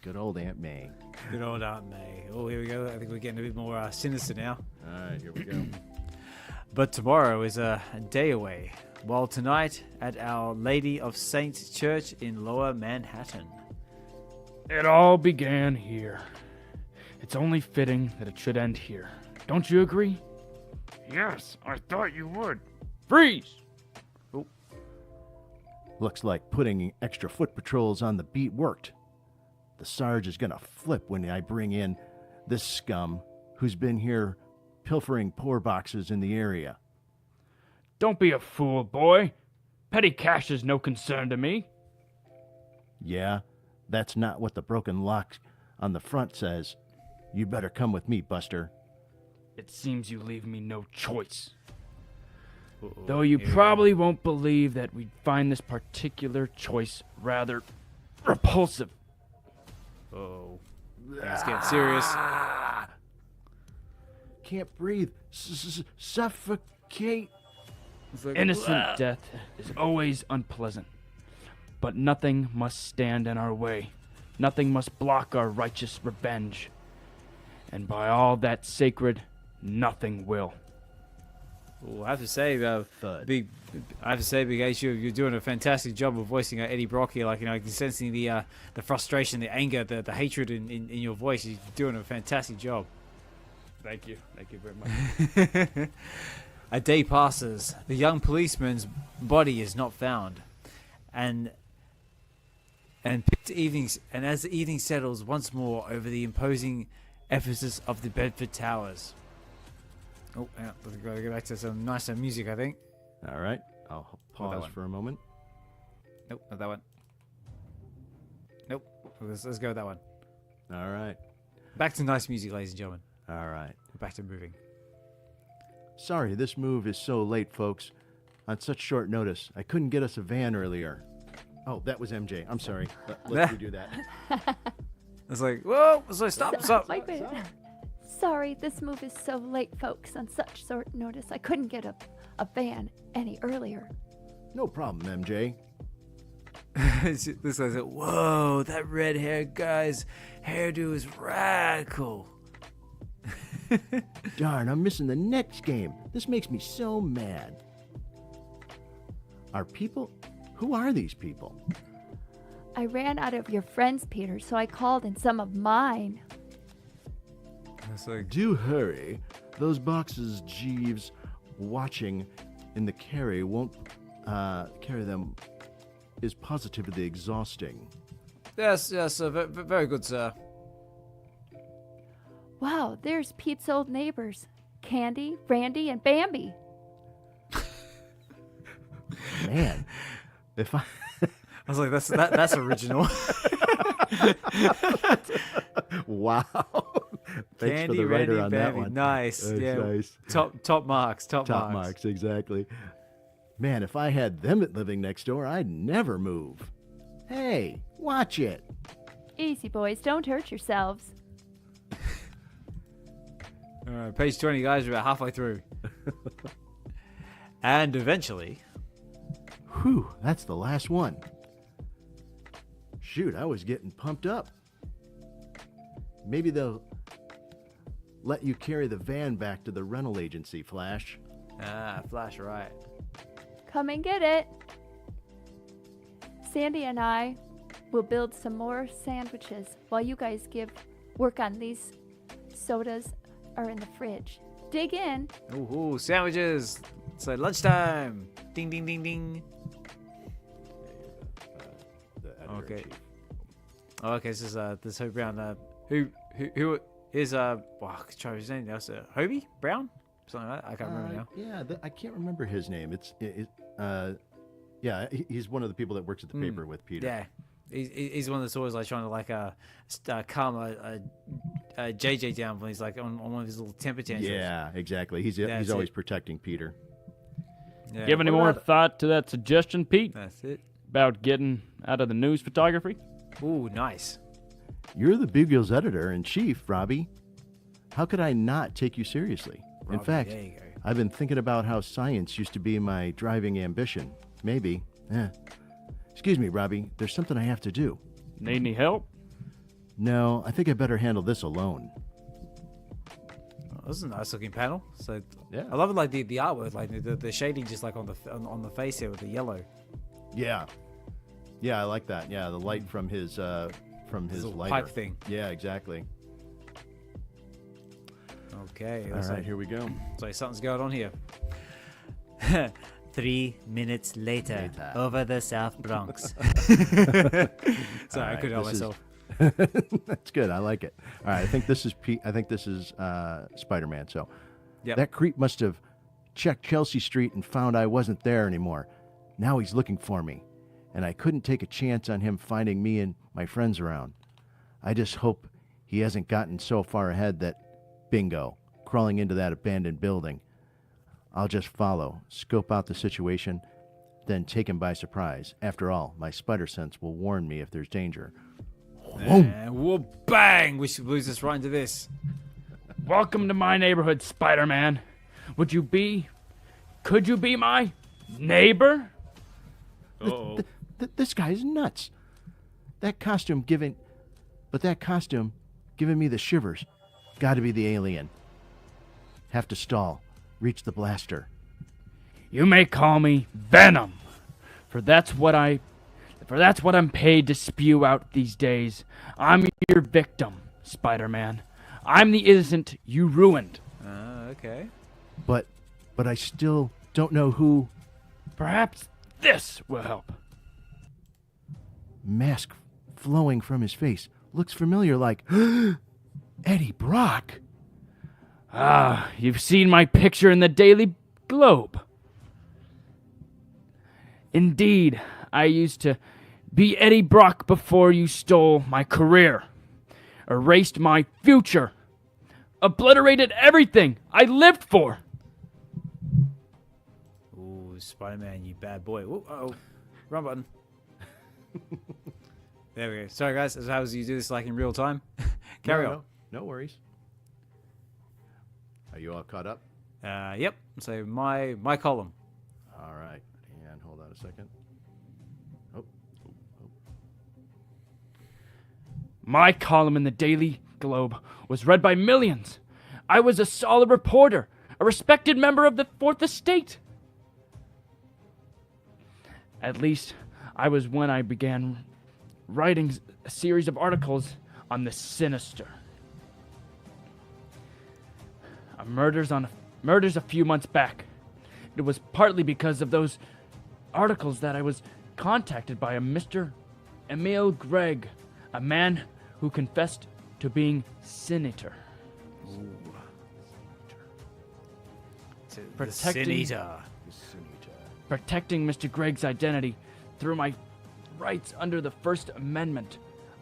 [SPEAKER 2] Good old Aunt May.
[SPEAKER 1] Good old Aunt May. Oh, here we go. I think we're getting a bit more sinister now.
[SPEAKER 2] All right, here we go.
[SPEAKER 1] But tomorrow is a day away. While tonight at Our Lady of Saints Church in Lower Manhattan.
[SPEAKER 4] It all began here. It's only fitting that it should end here. Don't you agree? Yes, I thought you would. Freeze!
[SPEAKER 2] Looks like putting extra foot patrols on the beat worked. The Sarge is gonna flip when I bring in this scum who's been here pilfering poor boxes in the area.
[SPEAKER 4] Don't be a fool, boy. Petty cash is no concern to me.
[SPEAKER 2] Yeah, that's not what the broken lock on the front says. You better come with me, Buster.
[SPEAKER 4] It seems you leave me no choice.
[SPEAKER 1] Uh-oh,
[SPEAKER 4] Though you
[SPEAKER 1] here we
[SPEAKER 4] probably won't believe that we'd find this particular choice rather repulsive.
[SPEAKER 1] go. Oh, things getting serious.
[SPEAKER 2] Can't breathe. Suffocate.
[SPEAKER 1] It's like,
[SPEAKER 4] Innocent death is always unpleasant. But nothing must stand in our way. Nothing must block our righteous revenge. And by all that's sacred, nothing will.
[SPEAKER 1] Well, I have to say,
[SPEAKER 2] Thud.
[SPEAKER 1] Big H, you're doing a fantastic job of voicing Eddie Brock here. Like, you know, sensing the frustration, the anger, the hatred in your voice. You're doing a fantastic job.
[SPEAKER 4] Thank you. Thank you very much.
[SPEAKER 1] A day passes. The young policeman's body is not found, and as the evening settles once more over the imposing edifices of the Bedford Towers. Oh, yeah, let's go back to some nicer music, I think.
[SPEAKER 2] All right, I'll pause
[SPEAKER 1] one.
[SPEAKER 2] for a moment.
[SPEAKER 1] Nope, not that one. Nope, let's go with that one.
[SPEAKER 2] All right,
[SPEAKER 1] Back to nice music, ladies and gentlemen.
[SPEAKER 2] all right.
[SPEAKER 1] Back to moving.
[SPEAKER 2] Sorry, this move is so late, folks. On such short notice, I couldn't get us a van earlier. Oh, that was MJ. I'm sorry. Let's redo that.
[SPEAKER 1] It's like, whoa, so stop.
[SPEAKER 3] Wait. Sorry, this move is so late, folks. On such short notice, I couldn't get a van any earlier.
[SPEAKER 2] No problem, MJ.
[SPEAKER 1] This guy's like, whoa, that red-haired guy's hairdo is radical.
[SPEAKER 2] Darn, I'm missing the next game. This makes me so mad. Are people? Who are these people?
[SPEAKER 3] I ran out of your friends, Peter, so I called in some of mine.
[SPEAKER 1] It's like,
[SPEAKER 2] Do hurry. Those boxes Jeeves watching in the carry won't carry them is positively exhausting.
[SPEAKER 1] yes, very good, sir.
[SPEAKER 3] Wow, there's Pete's old neighbors, Candy, Randy, and Bambi.
[SPEAKER 2] Man, if I
[SPEAKER 1] was like, that's original.
[SPEAKER 2] wow. Thanks
[SPEAKER 1] Candy,
[SPEAKER 2] for the writer
[SPEAKER 1] Randy,
[SPEAKER 2] on that
[SPEAKER 1] Bambi.
[SPEAKER 2] one.
[SPEAKER 1] Nice.
[SPEAKER 2] That's
[SPEAKER 1] Yeah.
[SPEAKER 2] nice.
[SPEAKER 1] Top marks.
[SPEAKER 2] Top marks, exactly. Man, if I had them living next door, I'd never move. Hey, watch it.
[SPEAKER 3] Easy, boys. Don't hurt yourselves.
[SPEAKER 1] All right, page 20, guys. We're about halfway through. And eventually...
[SPEAKER 2] Whew, that's the last one. Shoot, I was getting pumped up. Maybe they'll let you carry the van back to the rental agency, Flash.
[SPEAKER 1] Ah, Flash, right.
[SPEAKER 3] Come and get it. Sandy and I will build some more sandwiches while you guys work on these. Sodas are in the fridge. Dig in.
[SPEAKER 1] Ooh, sandwiches. So lunchtime. Ding, ding, ding, ding. Okay. Oh, okay, this is this Hobie Brown. Who is try his name now. Hobie Brown? Something like that. I can't remember now.
[SPEAKER 2] Yeah, I can't remember his name. He's one of the people that works at the paper with Peter.
[SPEAKER 1] Yeah, he's one that's always like trying to like calm a JJ down when he's like on one of his little temper tantrums.
[SPEAKER 2] Yeah, exactly. He's always protecting Peter.
[SPEAKER 1] Yeah.
[SPEAKER 4] Give any more thought to that suggestion, Pete?
[SPEAKER 1] That's it.
[SPEAKER 4] About getting out of the news photography?
[SPEAKER 1] Ooh, nice.
[SPEAKER 2] You're the Beagle's editor-in-chief, Robbie. How could I not take you seriously? In fact,
[SPEAKER 1] there you go.
[SPEAKER 2] I've been thinking about how science used to be my driving ambition. Maybe. Excuse me, Robbie. There's something I have to do.
[SPEAKER 4] Need any help?
[SPEAKER 2] No, I think I better handle this alone.
[SPEAKER 1] Oh, this is a nice looking panel. So
[SPEAKER 2] Yeah.
[SPEAKER 1] I love it, like the artwork, like the shading, just like on the face here with the yellow.
[SPEAKER 2] Yeah. Yeah, I like that. Yeah, the light from his
[SPEAKER 1] Little
[SPEAKER 2] lighter.
[SPEAKER 1] pipe thing.
[SPEAKER 2] Yeah, exactly.
[SPEAKER 1] Okay.
[SPEAKER 2] All right, here we go.
[SPEAKER 1] So something's going on here. 3 minutes later, over the South Bronx. Sorry, I couldn't help myself.
[SPEAKER 2] That's good. I like it. All right, I think this is Spider-Man. So
[SPEAKER 1] Yep.
[SPEAKER 2] that creep must have checked Chelsea Street and found I wasn't there anymore. Now he's looking for me, and I couldn't take a chance on him finding me and my friends around. I just hope he hasn't gotten so far ahead that, bingo, crawling into that abandoned building. I'll just follow, scope out the situation, then take him by surprise. After all, my spider sense will warn me if there's danger.
[SPEAKER 1] And whoa, bang! We should lose us right into this.
[SPEAKER 4] Welcome to my neighborhood, Spider-Man. Could you be my neighbor?
[SPEAKER 1] Uh-oh.
[SPEAKER 2] This guy's nuts. That costume giving me the shivers. Gotta be the alien. Have to stall. Reach the blaster.
[SPEAKER 4] You may call me Venom, for that's what I'm paid to spew out these days. I'm your victim, Spider-Man. I'm the innocent you ruined.
[SPEAKER 1] Okay.
[SPEAKER 2] But I still don't know who.
[SPEAKER 4] Perhaps this will help.
[SPEAKER 2] Mask flowing from his face. Looks familiar, like Eddie Brock.
[SPEAKER 4] Ah, you've seen my picture in the Daily Globe. Indeed, I used to be Eddie Brock before you stole my career, erased my future, obliterated everything I lived for.
[SPEAKER 1] Ooh, Spider-Man, you bad boy. Ooh, uh-oh. Wrong button. There we go. Sorry, guys. As how you do this like in real time. Carry on.
[SPEAKER 2] No worries. Are you all caught up?
[SPEAKER 1] Yep. So my column.
[SPEAKER 2] All right. And hold on a second. Oh.
[SPEAKER 4] My column in the Daily Globe was read by millions. I was a solid reporter, a respected member of the Fourth Estate. At least I was when I began writing a series of articles on the sinister. Murders a few months back. It was partly because of those articles that I was contacted by a Mr. Emil Gregg, a man who confessed to being senator. Protecting Mr. Gregg's identity through my rights under the First Amendment.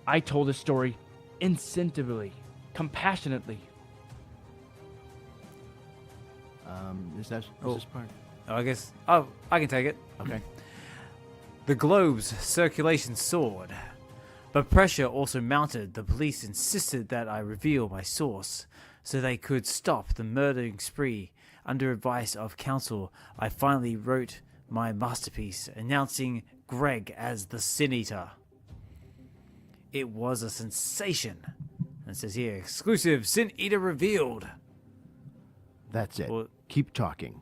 [SPEAKER 4] I told his story instinctively, compassionately.
[SPEAKER 2] Is this part?
[SPEAKER 1] Oh, I guess. Oh, I can take it.
[SPEAKER 2] Okay.
[SPEAKER 1] The globe's circulation soared, but pressure also mounted. The police insisted that I reveal my source so they could stop the murdering spree. Under advice of counsel, I finally wrote my masterpiece, announcing Greg as the Sin Eater. It was a sensation. And it says here, exclusive Sin Eater revealed.
[SPEAKER 2] That's it.
[SPEAKER 1] Well,
[SPEAKER 2] Keep talking.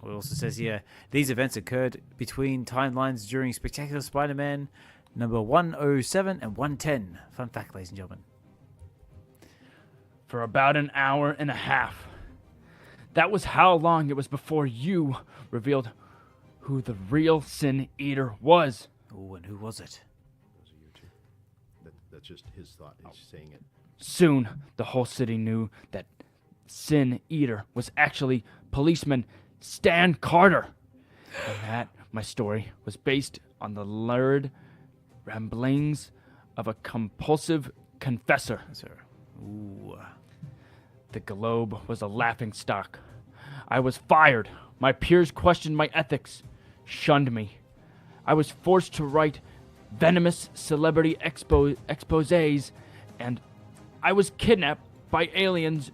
[SPEAKER 1] it also says here, these events occurred between timelines during Spectacular Spider-Man number 107 and 110. Fun fact, ladies and gentlemen.
[SPEAKER 4] For about an hour and a half. That was how long it was before you revealed who the real Sin Eater was.
[SPEAKER 1] Oh, and who was it?
[SPEAKER 2] Those are you two. That's just his thought. He's saying it.
[SPEAKER 4] Soon, the whole city knew that Sin Eater was actually policeman Stan Carter. And that, my story, was based on the lurid ramblings of a compulsive confessor.
[SPEAKER 1] Sir. Ooh.
[SPEAKER 4] The Globe was a laughingstock. I was fired. My peers questioned my ethics, shunned me. I was forced to write venomous celebrity exposés, and I was kidnapped by aliens,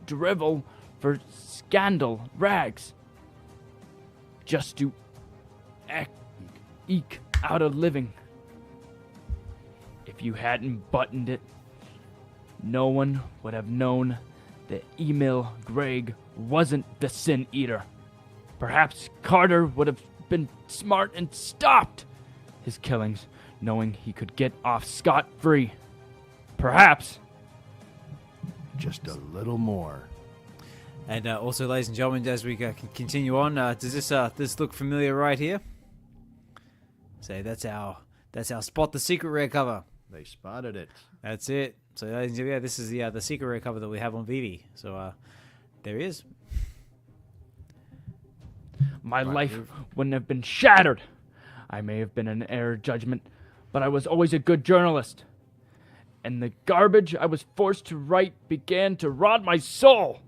[SPEAKER 4] drivel for scandal rags, just to eke out a living. If you hadn't buttoned it, no one would have known that Emil Greg wasn't the Sin Eater. Perhaps Carter would have been smart and stopped his killings, knowing he could get off scot-free. Perhaps.
[SPEAKER 2] Just a little more.
[SPEAKER 1] And also, ladies and gentlemen, as we continue on, does this look familiar right here? So that's our Spot the Secret rare cover.
[SPEAKER 2] They spotted it.
[SPEAKER 1] That's it. So ladies and gentlemen, yeah, this is the secret rare cover that we have on VeVe. So there he is.
[SPEAKER 4] My life wouldn't have been shattered. I may have been an error judgment, but I was always a good journalist. And the garbage I was forced to write began to rot my soul.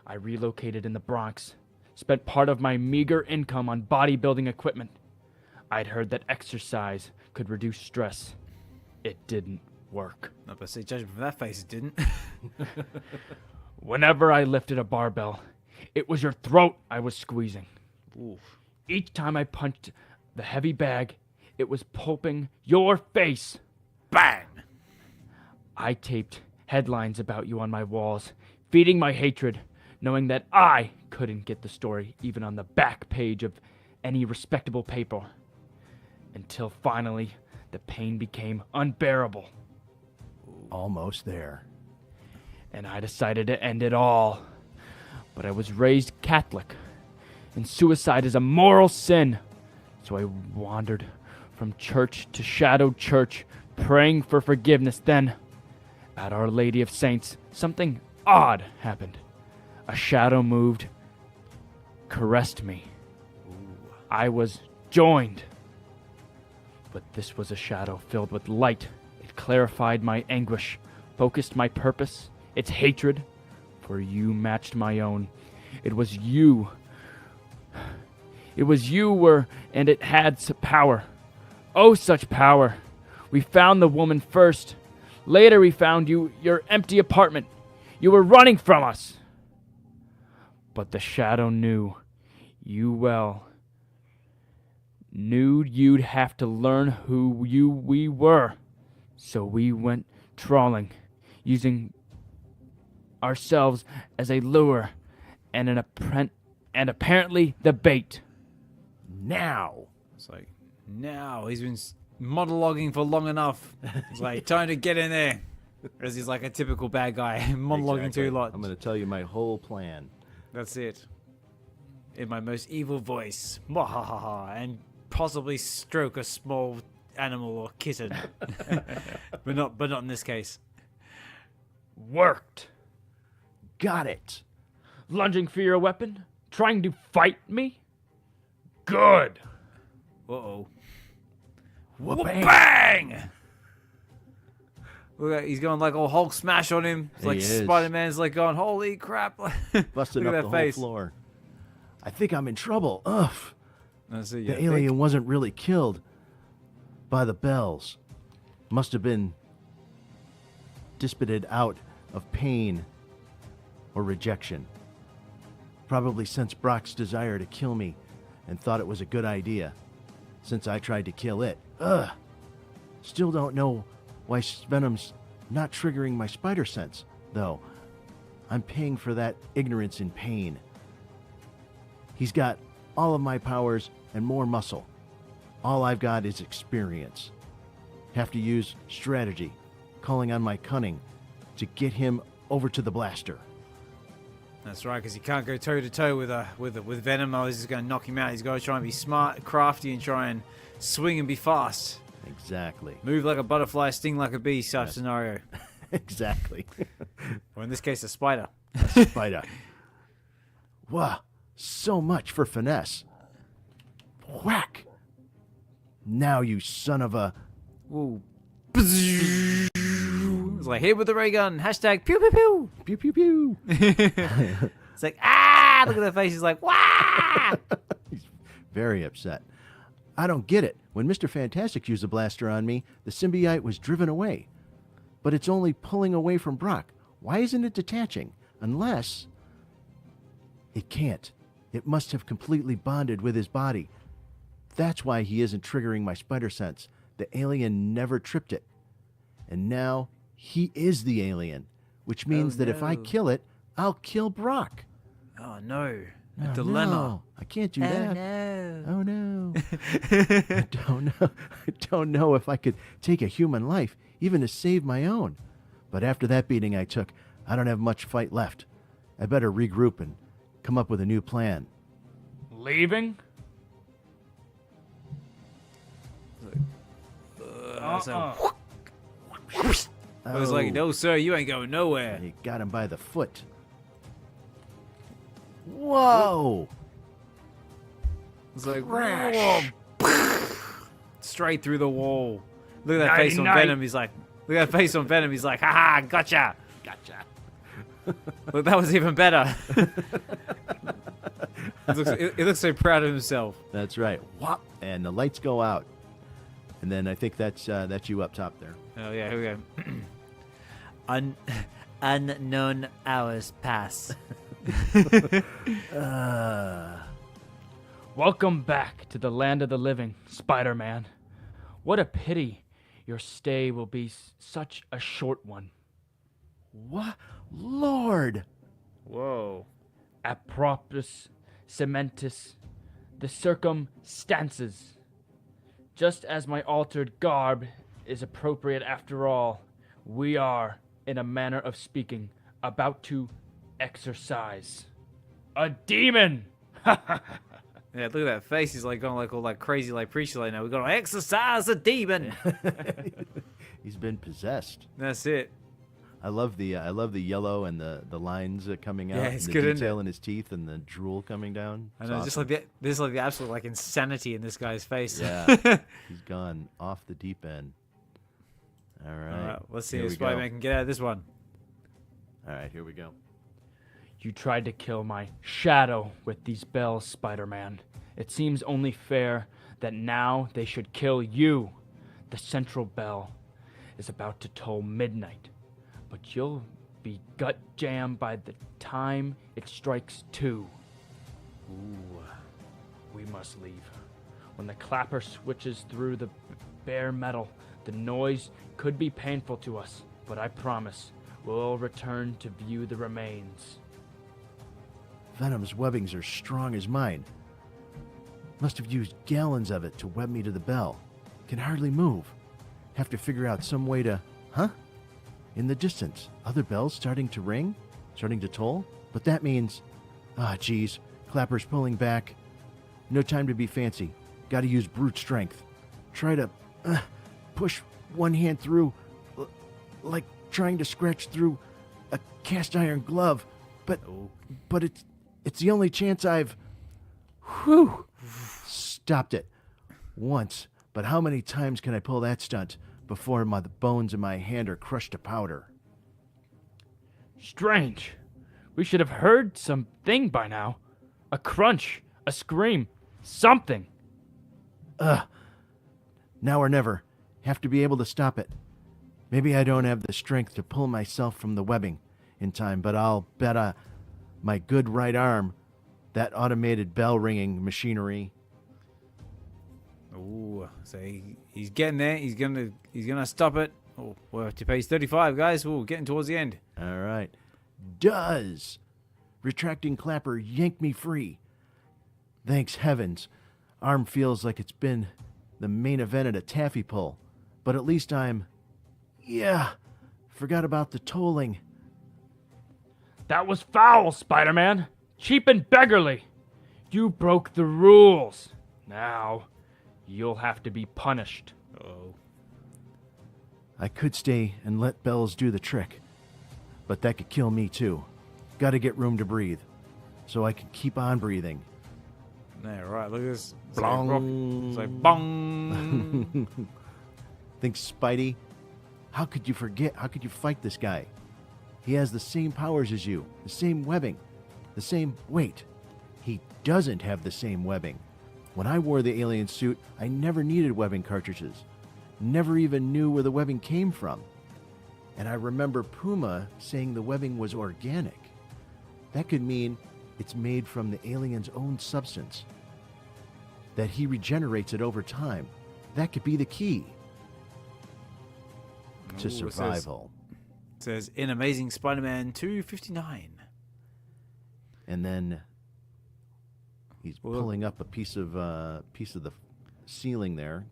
[SPEAKER 4] I relocated in the Bronx, spent part of my meager income on bodybuilding equipment. I'd heard that exercise could reduce stress. It didn't work.
[SPEAKER 1] Not by say judgment from that face, it didn't.
[SPEAKER 4] Whenever I lifted a barbell, it was your throat I was squeezing.
[SPEAKER 1] Oof.
[SPEAKER 4] Each time I punched the heavy bag, it was pulping your face.
[SPEAKER 1] Bang!
[SPEAKER 4] I taped headlines about you on my walls, feeding my hatred, knowing that I couldn't get the story even on the back page of any respectable paper. Until finally, the pain became unbearable.
[SPEAKER 2] Almost there.
[SPEAKER 4] And I decided to end it all. But I was raised Catholic, and suicide is a moral sin. So I wandered from church to shadowed church, praying for forgiveness. Then, at Our Lady of Saints, something odd happened. A shadow moved, caressed me. I was joined. But this was a shadow filled with light. It clarified my anguish, focused my purpose, its hatred, for you matched my own. It was you. It was you were, and it had power. Oh, such power. We found the woman first. Later we found you, your empty apartment. You were running from us. But the shadow knew you well. Knew you'd have to learn who we were. So we went trawling, using ourselves as a lure and and apparently the bait.
[SPEAKER 2] Now.
[SPEAKER 1] It's like, now he's been monologuing for long enough. It's like, time to get in there. As he's like a typical bad guy, monologuing
[SPEAKER 2] Exactly.
[SPEAKER 1] too lot.
[SPEAKER 2] I'm going to tell you my whole plan.
[SPEAKER 1] That's it. In my most evil voice. Mwahaha. And possibly stroke a small animal or kitten. but not in this case.
[SPEAKER 4] Worked.
[SPEAKER 2] Got it.
[SPEAKER 4] Lunging for your weapon? Trying to fight me? Good.
[SPEAKER 1] Uh-oh.
[SPEAKER 2] Wha-bang.
[SPEAKER 1] Bang! Look at, he's going like all Hulk smash on him. It's like
[SPEAKER 2] is.
[SPEAKER 1] Spider-Man's like going, holy crap.
[SPEAKER 2] Busting
[SPEAKER 1] Look
[SPEAKER 2] up
[SPEAKER 1] at
[SPEAKER 2] the
[SPEAKER 1] that face.
[SPEAKER 2] whole floor. I think I'm in trouble. Ugh.
[SPEAKER 1] That's it,
[SPEAKER 2] The alien wasn't really killed by the bells. Must have been dissipated out of pain or rejection. Probably sensed Brock's desire to kill me and thought it was a good idea, since I tried to kill it. Ugh! Still don't know why Venom's not triggering my spider sense, though. I'm paying for that ignorance in pain. He's got all of my powers and more muscle. All I've got is experience. Have to use strategy, calling on my cunning to get him over to the blaster.
[SPEAKER 1] That's right, because he can't go toe to toe with Venom. Or he's just going to knock him out. He's got to try and be smart, crafty, and try and swing and be fast.
[SPEAKER 2] Exactly.
[SPEAKER 1] Move like a butterfly, sting like a bee type scenario.
[SPEAKER 2] Exactly.
[SPEAKER 1] Or in this case, a spider.
[SPEAKER 2] Spider. Wow, so much for finesse. Whack! Now, you son of a...
[SPEAKER 1] Ooh. It's like, hit with the ray gun. Hashtag pew pew pew.
[SPEAKER 2] Pew pew pew.
[SPEAKER 1] It's like, ah! Look at that face. He's like, wah!
[SPEAKER 2] He's very upset. I don't get it. When Mr. Fantastic used the blaster on me, the symbiote was driven away. But it's only pulling away from Brock. Why isn't it detaching? Unless... It can't. It must have completely bonded with his body. That's why he isn't triggering my spider sense. The alien never tripped it. And now, he is the alien. Which means that if I kill it, I'll kill Brock.
[SPEAKER 1] Oh, no. A
[SPEAKER 2] Oh,
[SPEAKER 1] dilemma.
[SPEAKER 2] no. I can't do that.
[SPEAKER 1] No.
[SPEAKER 2] Oh no. I don't know. I don't know if I could take a human life, even to save my own. But after that beating I took, I don't have much fight left. I better regroup and come up with a new plan.
[SPEAKER 4] Leaving?
[SPEAKER 1] So, I was like, no, sir, you ain't going nowhere.
[SPEAKER 2] You got him by the foot. Whoa!
[SPEAKER 1] It's like,
[SPEAKER 2] Crash.
[SPEAKER 1] whoa. Straight through the wall. Look at that face on
[SPEAKER 4] Nighty-night.
[SPEAKER 1] Venom. He's like, look at that face on Venom. He's like, haha, gotcha. Look, that was even better. He looks so proud of himself.
[SPEAKER 2] That's right. Whop! And the lights go out. And then I think that's you up top there.
[SPEAKER 1] Oh, yeah, here we go. Unknown hours pass.
[SPEAKER 4] Welcome back to the land of the living, Spider-Man. What a pity your stay will be such a short one.
[SPEAKER 2] What? Lord!
[SPEAKER 1] Whoa.
[SPEAKER 4] Apropos cementis, the circumstances. Just as my altered garb is appropriate after all, we are, in a manner of speaking, about to exercise a demon.
[SPEAKER 1] Yeah, look at that face. He's like going like all like crazy like preacher like now. We're gonna exercise a demon.
[SPEAKER 2] He's been possessed.
[SPEAKER 1] That's it.
[SPEAKER 2] I love the yellow and the lines coming out.
[SPEAKER 1] Yeah,
[SPEAKER 2] and
[SPEAKER 1] it's
[SPEAKER 2] the
[SPEAKER 1] good, isn't
[SPEAKER 2] detail
[SPEAKER 1] it?
[SPEAKER 2] in his teeth and the drool coming down.
[SPEAKER 1] I
[SPEAKER 2] It's
[SPEAKER 1] know, just
[SPEAKER 2] awesome.
[SPEAKER 1] like there's like the absolute like insanity in this guy's face.
[SPEAKER 2] Yeah, he's gone off the deep end. All right.
[SPEAKER 1] All right, let's see
[SPEAKER 2] Here
[SPEAKER 1] if
[SPEAKER 2] we go.
[SPEAKER 1] Spider-Man can get out of this one.
[SPEAKER 2] All right, here we go.
[SPEAKER 4] You tried to kill my shadow with these bells, Spider-Man. It seems only fair that now they should kill you. The central bell is about to toll midnight, but you'll be gut jammed by the time it strikes 2. Ooh, we must leave. When the clapper switches through the bare metal, the noise could be painful to us, but I promise we'll return to view the remains.
[SPEAKER 2] Venom's webbings are strong as mine. Must have used gallons of it to web me to the bell. Can hardly move. Have to figure out some way to... Huh? In the distance, other bells starting to ring? Starting to toll? But that means... Ah, geez. Clapper's pulling back. No time to be fancy. Gotta use brute strength. Try to... push one hand through... like trying to scratch through a cast iron glove. But it's the only chance I've... Whew! Stopped it. Once. But how many times can I pull that stunt before the bones in my hand are crushed to powder?
[SPEAKER 4] Strange. We should have heard something by now. A crunch, a scream, something.
[SPEAKER 2] Now or never. Have to be able to stop it. Maybe I don't have the strength to pull myself from the webbing in time, but I'll bet my good right arm, that automated bell ringing machinery.
[SPEAKER 1] Ooh, so he's getting there. He's gonna stop it. Oh, we'll have to page 35, guys. We're getting towards the end.
[SPEAKER 2] All right. Does. Retracting clapper yank me free. Thanks heavens. Arm feels like it's been the main event at a taffy pull. But at least yeah, forgot about the tolling.
[SPEAKER 4] That was foul, Spider-Man. Cheap and beggarly. You broke the rules. Now, you'll have to be punished.
[SPEAKER 1] Oh.
[SPEAKER 2] I could stay and let bells do the trick, but that could kill me too. Gotta get room to breathe, so I can keep on breathing.
[SPEAKER 1] Yeah, right. Look at this. It's
[SPEAKER 2] Blong.
[SPEAKER 1] like, it's like bong.
[SPEAKER 2] Think Spidey? How could you forget? How could you fight this guy? He has the same powers as you, the same webbing, the same weight. He doesn't have the same webbing. When I wore the alien suit, I never needed webbing cartridges. Never even knew where the webbing came from. And I remember Puma saying the webbing was organic. That could mean it's made from the alien's own substance. That he regenerates it over time. That could be the key to survival.
[SPEAKER 1] It says in Amazing Spider-Man 259.
[SPEAKER 2] And then he's pulling up a piece of the ceiling there.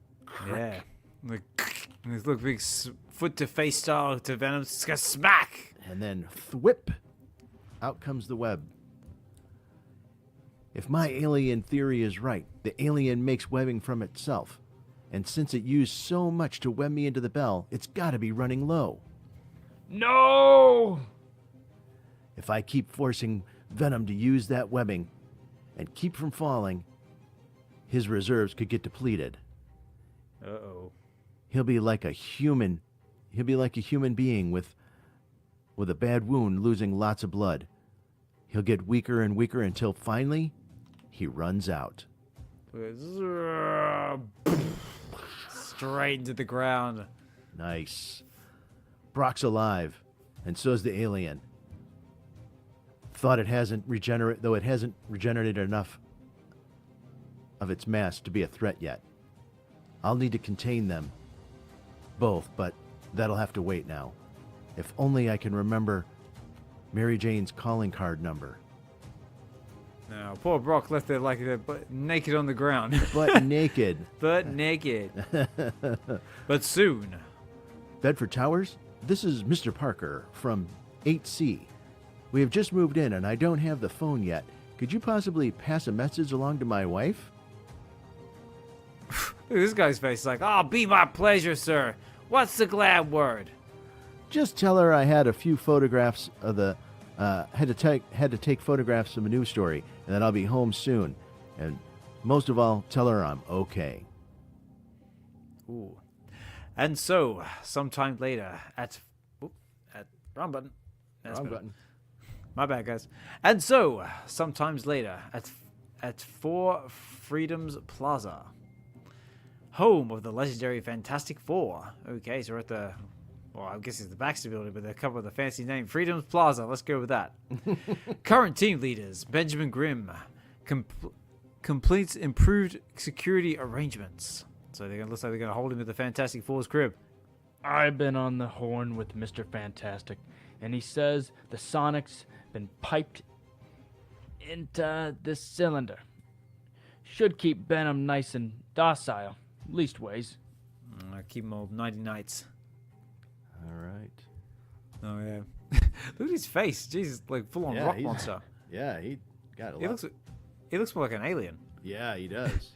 [SPEAKER 1] Yeah. Look, big foot to face style to Venom. It's got smack.
[SPEAKER 2] And then thwip, out comes the web. If my alien theory is right, the alien makes webbing from itself. And since it used so much to web me into the bell, it's got to be running low.
[SPEAKER 4] No!
[SPEAKER 2] If I keep forcing Venom to use that webbing and keep from falling, his reserves could get depleted.
[SPEAKER 1] Uh-oh.
[SPEAKER 2] He'll be like a human being with a bad wound losing lots of blood. He'll get weaker and weaker until finally he runs out.
[SPEAKER 1] Straight into the ground.
[SPEAKER 2] Nice. Brock's alive, and so's the alien. Though it hasn't regenerated enough of its mass to be a threat yet. I'll need to contain them both, but that'll have to wait now. If only I can remember Mary Jane's calling card number.
[SPEAKER 1] Now, poor Brock left there like that, but naked on the ground.
[SPEAKER 2] But naked.
[SPEAKER 1] But naked. But soon.
[SPEAKER 2] Bedford Towers, this is Mr. Parker from 8C. We have just moved in and I don't have the phone yet. Could you possibly pass a message along to my wife?
[SPEAKER 1] Look at this guy's face. Like, oh, be my pleasure, sir. What's the glad word?
[SPEAKER 2] Just tell her I had a few photographs of the had to take photographs of a news story, and that I'll be home soon. And most of all, tell her I'm okay.
[SPEAKER 1] Ooh. And so, sometime later at wrong button. That's
[SPEAKER 2] Wrong
[SPEAKER 1] better.
[SPEAKER 2] button.
[SPEAKER 1] My bad, guys. And so, sometimes later at 4 Freedoms Plaza, home of the legendary Fantastic Four. Okay, so we're at the, well, I guess it's the Baxter building, but they come with a fancy name, Freedoms Plaza. Let's go with that. Current team leaders: Benjamin Grimm completes improved security arrangements. So looks like they're gonna hold him at the Fantastic Four's crib.
[SPEAKER 4] I've been on the horn with Mr. Fantastic, and he says the Sonic's been piped into this cylinder. Should keep Venom nice and docile, leastways.
[SPEAKER 1] Keep him all 90 nights.
[SPEAKER 2] All right.
[SPEAKER 1] Oh yeah. Look at his face. Jesus, like full on
[SPEAKER 2] Yeah,
[SPEAKER 1] rock
[SPEAKER 2] he's-
[SPEAKER 1] monster.
[SPEAKER 2] Yeah, he got a
[SPEAKER 1] He
[SPEAKER 2] lot.
[SPEAKER 1] looks more like an alien.
[SPEAKER 2] Yeah, he does.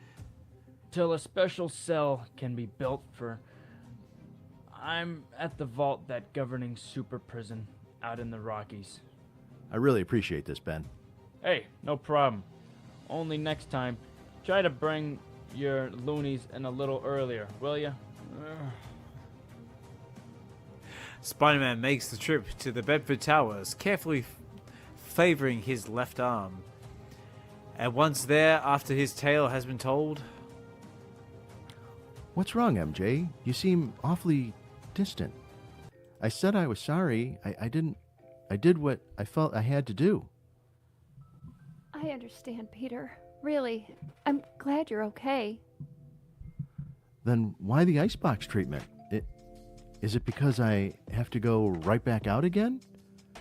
[SPEAKER 4] Till a special cell can be built for... I'm at the vault, that governing super prison out in the Rockies.
[SPEAKER 2] I really appreciate this, Ben.
[SPEAKER 4] Hey, no problem. Only next time, try to bring your loonies in a little earlier, will ya?
[SPEAKER 1] Spider-Man makes the trip to the Bedford Towers, carefully favoring his left arm. And once there, after his tale has been told,
[SPEAKER 2] What's wrong, MJ? You seem awfully distant. I said I was sorry. I did what I felt I had to do.
[SPEAKER 3] I understand, Peter. Really, I'm glad you're okay.
[SPEAKER 2] Then why the icebox treatment? Is it because I have to go right back out again?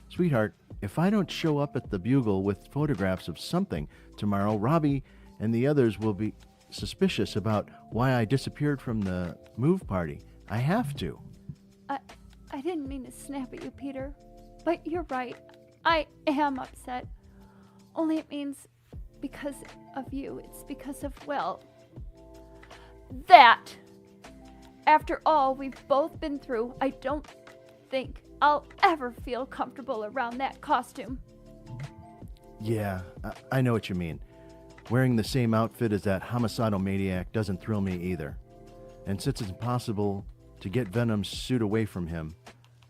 [SPEAKER 2] Sweetheart, if I don't show up at the Bugle with photographs of something tomorrow, Robbie and the others will be suspicious about why I disappeared from the move party. I have to.
[SPEAKER 3] I didn't mean to snap at you, Peter. But you're right. I am upset. Only it means because of you. It's because of, well, that. After all we've both been through, I don't think I'll ever feel comfortable around that costume.
[SPEAKER 2] Yeah, I know what you mean. Wearing the same outfit as that homicidal maniac doesn't thrill me either. And since it's impossible to get Venom's suit away from him,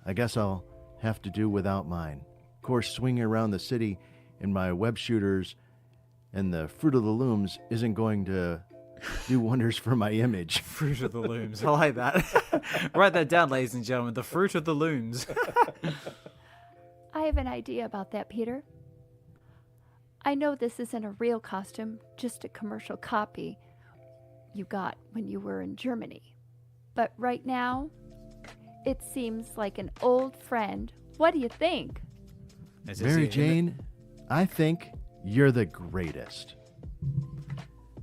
[SPEAKER 2] I guess I'll have to do without mine. Of course, swinging around the city in my web shooters and the Fruit of the Looms isn't going to do wonders for my image.
[SPEAKER 1] Fruit of the Looms. I like that. Write that down, ladies and gentlemen. The Fruit of the Looms.
[SPEAKER 3] I have an idea about that, Peter. I know this isn't a real costume, just a commercial copy you got when you were in Germany. But right now, it seems like an old friend. What do you think?
[SPEAKER 2] Mary Jane, I think you're the greatest.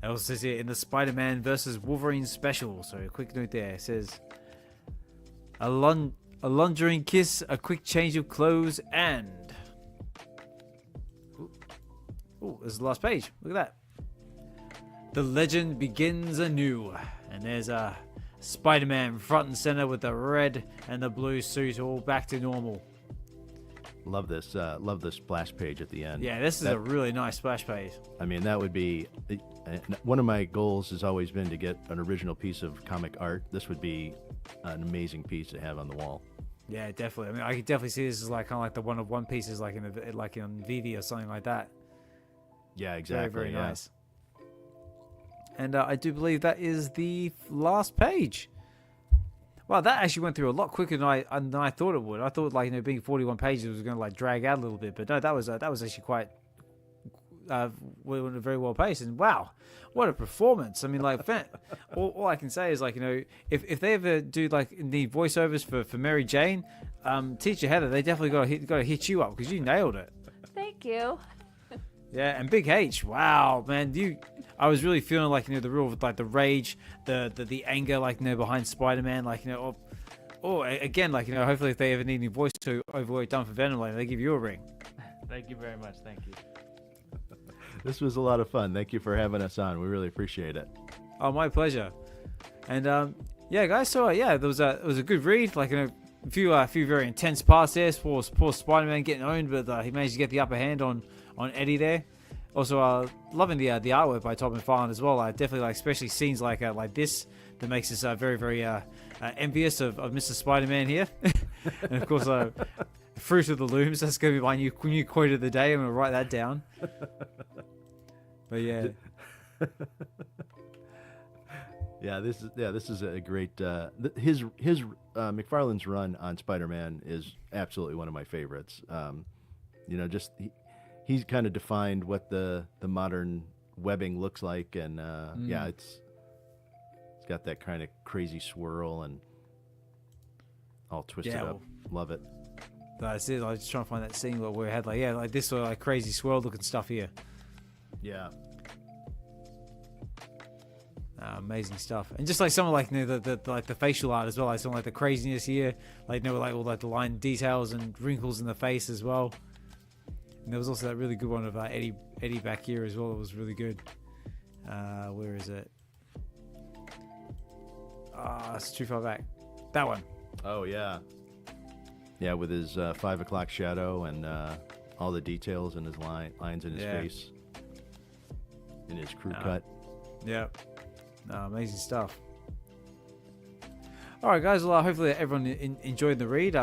[SPEAKER 1] It also says here in the Spider-Man versus Wolverine special. So a quick note there. It says a lungering kiss, a quick change of clothes, and oh, this is the last page. Look at that. The legend begins anew, and there's a Spider-Man front and center with the red and the blue suit all back to normal.
[SPEAKER 2] Love this splash page at the end.
[SPEAKER 1] Yeah, this is a really nice splash page.
[SPEAKER 2] I mean, that would be one of my goals has always been to get an original piece of comic art. This would be an amazing piece to have on the wall.
[SPEAKER 1] Yeah, definitely. I mean, I could definitely see this as like kind of like the one of one pieces, like in VeVe or something like that.
[SPEAKER 2] Yeah, exactly.
[SPEAKER 1] Very, very nice. And I do believe that is the last page. Wow, that actually went through a lot quicker than I thought it would. I thought, like, being 41 pages was going to like drag out a little bit, but no, that was actually quite very well paced. And wow, what a performance! I mean, like, all I can say is, like, if they ever do like the voiceovers for Mary Jane, Teacher Heather, they definitely got to hit you up because you nailed it.
[SPEAKER 3] Thank you.
[SPEAKER 1] Yeah, and Big H, wow, man, I was really feeling like the real like the rage, the anger, like behind Spider-Man, like again, like hopefully if they ever need any voice to overwork done for Venom, like they give you a ring.
[SPEAKER 4] Thank you very much. Thank you.
[SPEAKER 2] This was a lot of fun. Thank you for having us on. We really appreciate it.
[SPEAKER 1] Oh, my pleasure. And yeah, guys, so it was a good read, like a few very intense parts there. Poor Spider-Man getting owned, but he managed to get the upper hand on Eddie there. Also, loving the artwork by Todd McFarlane as well. Definitely, like, especially scenes like this that makes us very, very envious of Mr. Spider-Man here. And of course, Fruit of the Looms. That's going to be my new quote of the day. I'm going to write that down. But yeah.
[SPEAKER 2] Yeah, this is a great. His McFarlane's run on Spider-Man is absolutely one of my favorites. Just. He's kind of defined what the modern webbing looks like, and yeah, it's got that kind of crazy swirl and all twisted up. Love it.
[SPEAKER 1] That's it. I was just trying to find that scene where we had like this sort of like crazy swirl looking stuff here.
[SPEAKER 2] Yeah.
[SPEAKER 1] Amazing stuff, and just like some of like the facial art as well, like some of like the craziness here, like like all like the line details and wrinkles in the face as well. And there was also that really good one of Eddie back here as well. It was really good. Where is it? It's too far back. That one.
[SPEAKER 2] Oh yeah. Yeah, with his 5 o'clock shadow and all the details and his lines in his face, in his crew cut.
[SPEAKER 1] Yeah. Amazing stuff. All right, guys. Well, hopefully everyone enjoyed the read.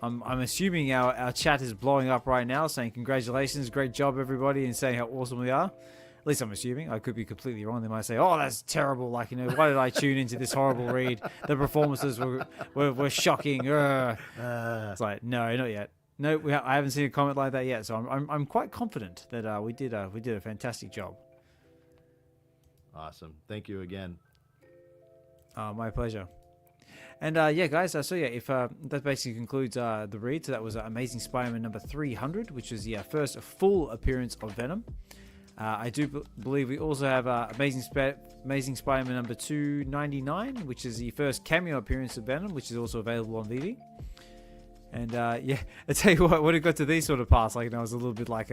[SPEAKER 1] I'm assuming our chat is blowing up right now, saying congratulations, great job everybody, and saying how awesome we are. least I'm assuming. I could be completely wrong. They might say, "Oh, that's terrible. Like, why did I tune into this horrible read? The performances were shocking." It's like, no, not yet. No, I haven't seen a comment like that yet. So I'm quite confident that we did a fantastic job.
[SPEAKER 2] Awesome. Thank you again.
[SPEAKER 1] My pleasure. And yeah, guys, so yeah, if that basically concludes the read. So that was Amazing Spider-Man number 300, which was the first full appearance of Venom. I do believe we also have Amazing Spider-Man number 299, which is the first cameo appearance of Venom, which is also available on VeVe. And yeah, I tell you what, when it got to these sort of parts, like, I was a little bit like,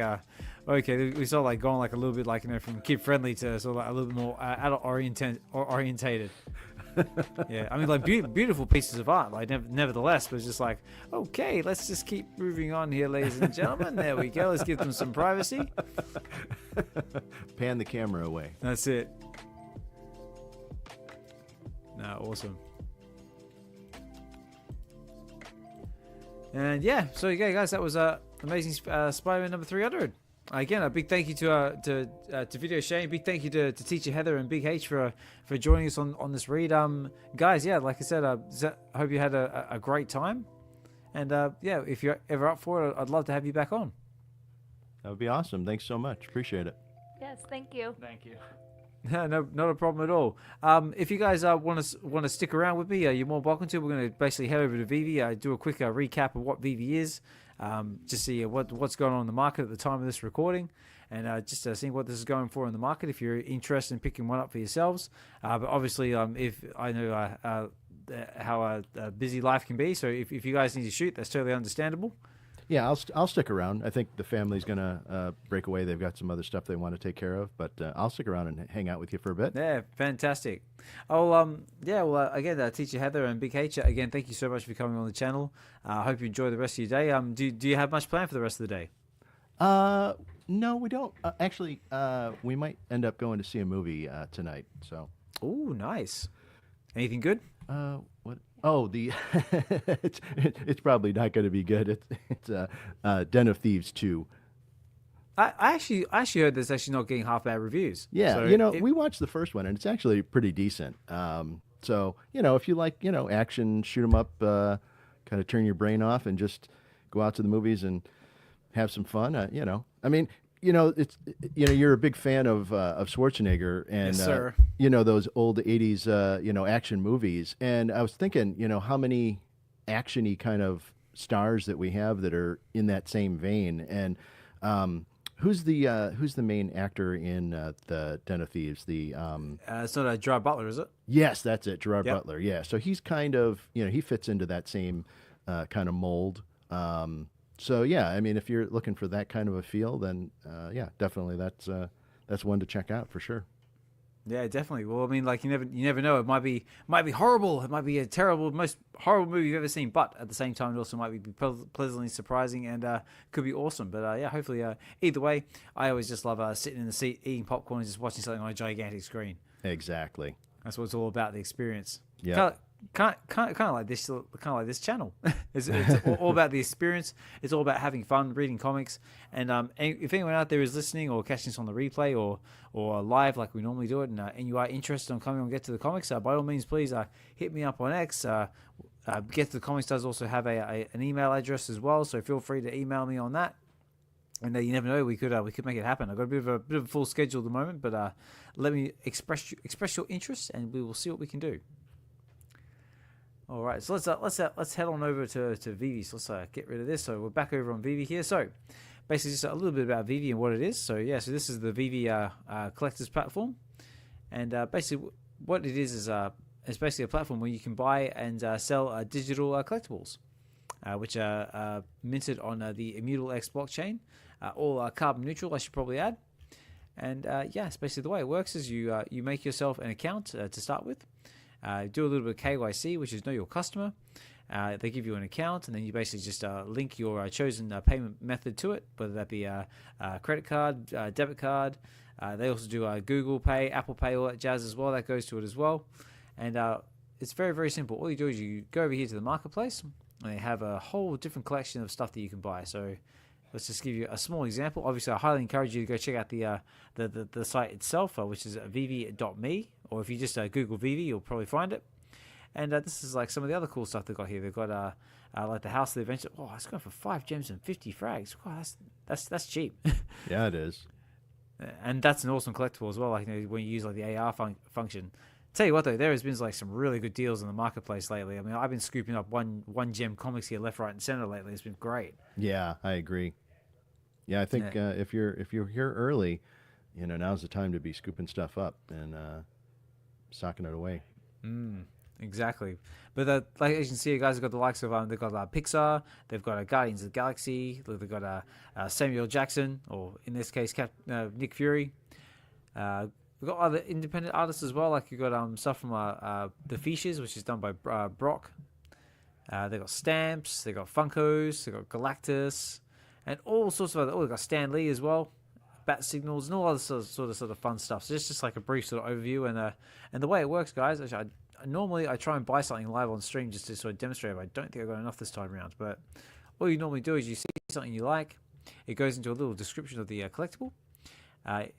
[SPEAKER 1] okay, we sort of like going like a little bit like, from kid friendly to sort of like a little bit more adult orientated. Yeah, I mean, like beautiful pieces of art, like nevertheless, but it's just like, okay, let's just keep moving on here, ladies and gentlemen. There we go. Let's give them some privacy.
[SPEAKER 2] Pan the camera away.
[SPEAKER 1] That's it. No, awesome. And yeah, so yeah, guys, that was Amazing Spider-Man number 300. Again, a big thank you to VideoShane. Big thank you to Teacher Heather and Big H for joining us on this read. Guys, yeah, like I said, I hope you had a great time. And yeah, if you're ever up for it, I'd love to have you back on.
[SPEAKER 2] That would be awesome. Thanks so much. Appreciate it.
[SPEAKER 3] Yes, thank you.
[SPEAKER 4] Thank you.
[SPEAKER 1] No, not a problem at all. If you guys want to stick around with me, you're more welcome to. We're going to basically head over to VeVe, do a quick recap of what VeVe is, just see what's going on in the market at the time of this recording, and just seeing what this is going for in the market. If you're interested in picking one up for yourselves, but obviously, if I know how busy life can be, so if you guys need to shoot, that's totally understandable.
[SPEAKER 2] Yeah, I'll stick around. I think the family's gonna break away. They've got some other stuff they want to take care of, but I'll stick around and hang out with you for a bit.
[SPEAKER 1] Yeah, fantastic. Oh, yeah. Well, again, Teacher Heather and Big H, again, thank you so much for coming on the channel. I hope you enjoy the rest of your day. Do you have much planned for the rest of the day?
[SPEAKER 2] No, we don't. Actually, we might end up going to see a movie tonight. So.
[SPEAKER 1] Oh, nice. Anything good?
[SPEAKER 2] What? Oh, it's probably not going to be good. It's Den of Thieves 2.
[SPEAKER 1] I actually heard this actually not getting half bad reviews.
[SPEAKER 2] Yeah,
[SPEAKER 1] so
[SPEAKER 2] we watched the first one and it's actually pretty decent. So if you like action, shoot 'em up, kind of turn your brain off and just go out to the movies and have some fun. I mean. It's you're a big fan of Schwarzenegger and
[SPEAKER 1] yes, sir.
[SPEAKER 2] Those old 80s action movies, and I was thinking how many action-y kind of stars that we have that are in that same vein, and who's the main actor in the Den of Thieves?
[SPEAKER 1] It's not Gerard Butler, is it?
[SPEAKER 2] Yes, that's it, Gerard
[SPEAKER 1] Yep.
[SPEAKER 2] Butler. Yeah, so he's kind of he fits into that same kind of mold. So yeah, I mean, if you're looking for that kind of a feel, then yeah, definitely that's one to check out for sure.
[SPEAKER 1] Yeah, definitely. Well, I mean, like you never know. It might be horrible. It might be a terrible, most horrible movie you've ever seen. But at the same time, it also might be pleasantly surprising and could be awesome. But yeah, hopefully, either way, I always just love sitting in the seat, eating popcorn, and just watching something on a gigantic screen.
[SPEAKER 2] Exactly.
[SPEAKER 1] That's what it's all about—the experience.
[SPEAKER 2] Yeah.
[SPEAKER 1] Kind of like this channel. It's all about the experience. It's all about having fun, reading comics. And if anyone out there is listening or catching this on the replay or live like we normally do it, and you are interested in coming on Get to the Comics, by all means, please hit me up on X. Get to the Comics does also have an email address as well, so feel free to email me on that. And you never know, we could make it happen. I've got a bit of a full schedule at the moment, but let me express your interest, and we will see what we can do. All right, so let's head on over to VeVe. So let's get rid of this. So we're back over on VeVe here. So basically, just a little bit about VeVe and what it is. So yeah, so this is the VeVe collectors platform, and basically what it is it's basically a platform where you can buy and sell digital collectibles, which are minted on the Immutable X blockchain, all carbon neutral, I should probably add. And yeah, it's basically the way it works is you make yourself an account to start with. Do a little bit of KYC, which is know your customer. They give you an account, and then you basically just link your chosen payment method to it, whether that be a credit card, debit card. They also do Google Pay, Apple Pay, all that jazz as well. That goes to it as well. And it's very, very simple. All you do is you go over here to the marketplace, and they have a whole different collection of stuff that you can buy. So let's just give you a small example. Obviously, I highly encourage you to go check out the site itself, which is VeVe.me, or if you just Google VeVe, you'll probably find it. And this is like some of the other cool stuff they've got here. They've got like the House of the Adventure. Oh, it's going for 5 gems and 50 frags. Wow, that's cheap.
[SPEAKER 2] Yeah, it is.
[SPEAKER 1] And that's an awesome collectible as well. Like, you know, when you use like the AR function. Tell you what though, there has been like some really good deals in the marketplace lately. I mean, I've been scooping up one gem comics here, left, right, and center lately. It's been great.
[SPEAKER 2] Yeah, I agree. Yeah, I think if you're here early, you know, now's the time to be scooping stuff up and socking it away.
[SPEAKER 1] Exactly. But like as you can see, you guys have got the likes of they've got Pixar, they've got Guardians of the Galaxy, they've got Samuel Jackson, or in this case Nick Fury. We've got other independent artists as well, like you've got stuff from The Fishes, which is done by Brock. They've got stamps, they've got Funkos, they've got Galactus, and all sorts of other. Oh, they've got Stan Lee as well, bat signals, and all other sort of fun stuff. So it's just like a brief sort of overview, and the way it works, guys. Actually, normally I try and buy something live on stream just to sort of demonstrate, but I don't think I've got enough this time around. But all you normally do is you see something you like, it goes into a little description of the collectible.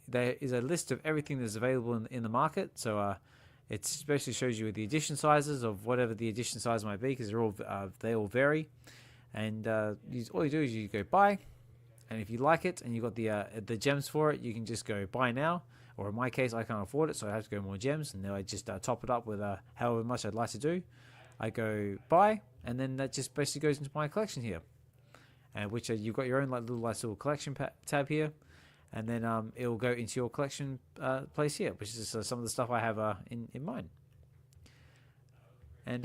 [SPEAKER 1] There is a list of everything that's available in the market. So it basically shows you the edition sizes of whatever the edition size might be, because they all vary. And all you do is you go buy, and if you like it and you got the gems for it, you can just go buy now. Or in my case, I can't afford it, so I have to go more gems, and then I just top it up with however much I'd like to do. I go buy, and then that just basically goes into my collection here, and which you've got your own little collection tab here, and then it will go into your collection place here, which is some of the stuff I have in mind. And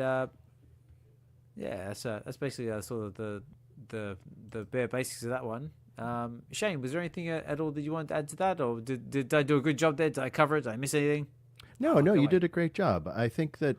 [SPEAKER 1] yeah, that's basically sort of the bare basics of that one. Shane, was there anything at all that you wanted to add to that, or did I do a good job there? Did I cover it? Did I miss anything?
[SPEAKER 2] No, you did a great job. I think that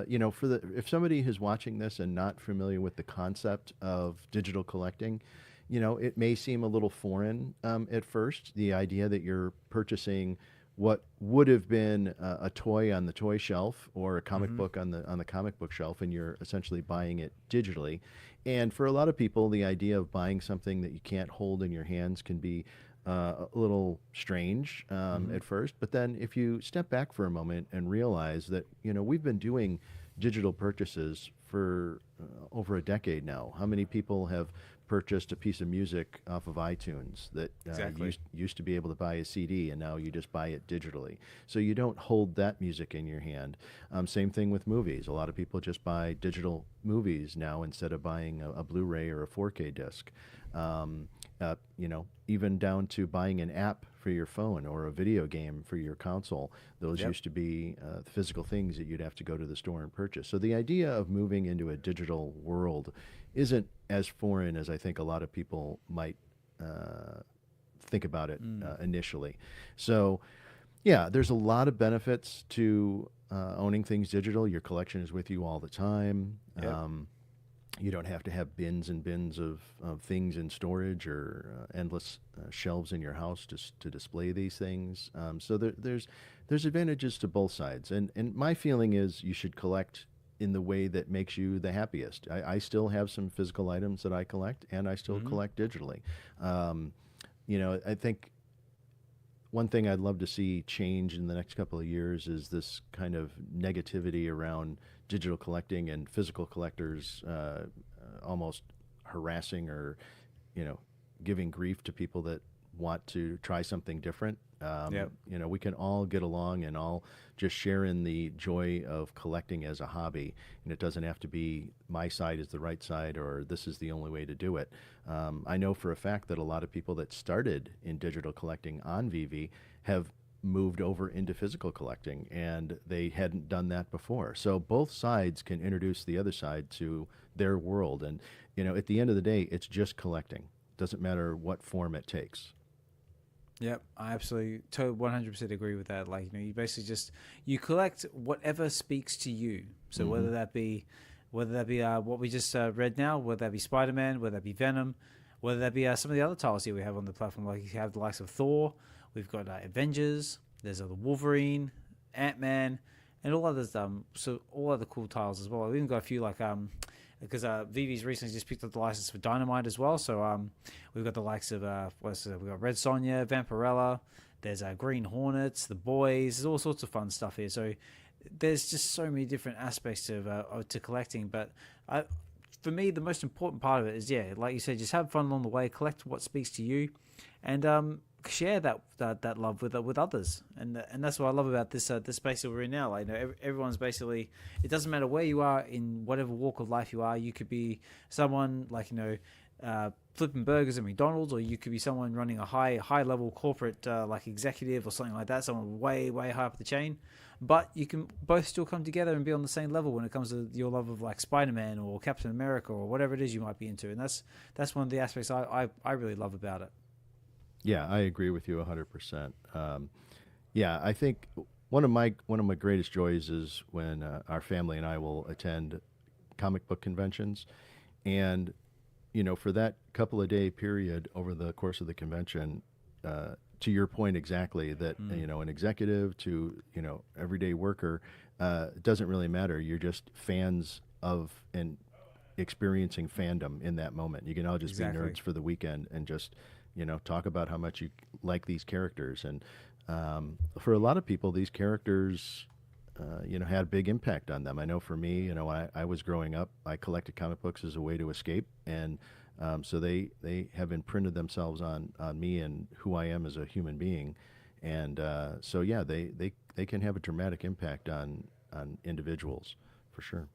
[SPEAKER 2] you know, if somebody is watching this and not familiar with the concept of digital collecting, you know, it may seem a little foreign at first. The idea that you're purchasing what would have been a toy on the toy shelf or a comic book on the comic book shelf, and you're essentially buying it digitally. And for a lot of people, the idea of buying something that you can't hold in your hands can be a little strange at first. But then if you step back for a moment and realize that, you know, we've been doing digital purchases for over a decade now. How many people have purchased a piece of music off of iTunes that used to be able to buy a CD, and now you just buy it digitally? So you don't hold that music in your hand. Same thing with movies. A lot of people just buy digital movies now instead of buying a Blu-ray or a 4K disc. You know, even down to buying an app for your phone or a video game for your console. Those used to be physical things that you'd have to go to the store and purchase. So the idea of moving into a digital world isn't as foreign as I think a lot of people might think about it initially. So, yeah, there's a lot of benefits to owning things digital. Your collection is with you all the time. You don't have to have bins and bins of things in storage or endless shelves in your house to display these things. So there's advantages to both sides. And my feeling is you should collect in the way that makes you the happiest. I still have some physical items that I collect, and I still collect digitally. You know, I think one thing I'd love to see change in the next couple of years is this kind of negativity around digital collecting and physical collectors almost harassing or, you know, giving grief to people that want to try something different. You know, we can all get along and all just share in the joy of collecting as a hobby, and it doesn't have to be my side is the right side or this is the only way to do it. I know for a fact that a lot of people that started in digital collecting on VeVe have moved over into physical collecting, and they hadn't done that before. So both sides can introduce the other side to their world, and, you know, at the end of the day, it's just collecting. Doesn't matter what form it takes.
[SPEAKER 1] Yep, I absolutely, 100% agree with that. Like, you know, you basically you collect whatever speaks to you. So whether that be what we just read now, whether that be Spider-Man, whether that be Venom, whether that be some of the other titles here we have on the platform, like you have the likes of Thor, we've got Avengers, there's the Wolverine, Ant-Man, and all others. So all other cool titles as well. We've even got a few like because VeVe's recently just picked up the license for Dynamite as well. So we've got the likes of we've got Red Sonja, Vampirella. There's Green Hornets, the Boys. There's all sorts of fun stuff here. So there's just so many different aspects to collecting. But for me, the most important part of it is, like you said, just have fun along the way, collect what speaks to you, and share that love with others. And that's what I love about this space that we're in now. Like, everyone's basically, it doesn't matter where you are in whatever walk of life you are. You could be someone like, flipping burgers at McDonald's, or you could be someone running a high level corporate like executive or something like that, someone way high up the chain. But you can both still come together and be on the same level when it comes to your love of like Spider-Man or Captain America or whatever it is you might be into. And that's one of the aspects I really love about it.
[SPEAKER 2] Yeah, I agree with you 100%. Yeah, I think one of my greatest joys is when our family and I will attend comic book conventions, and for that couple of day period over the course of the convention, to your point exactly, that an executive to everyday worker, it doesn't really matter. You're just fans of and experiencing fandom in that moment. You can all just be nerds for the weekend and just talk about how much you like these characters. And for a lot of people, these characters had a big impact on them. I know for me, when I was growing up, I collected comic books as a way to escape, and so they have imprinted themselves on me and who I am as a human being. And so yeah, they can have a dramatic impact on individuals, for sure.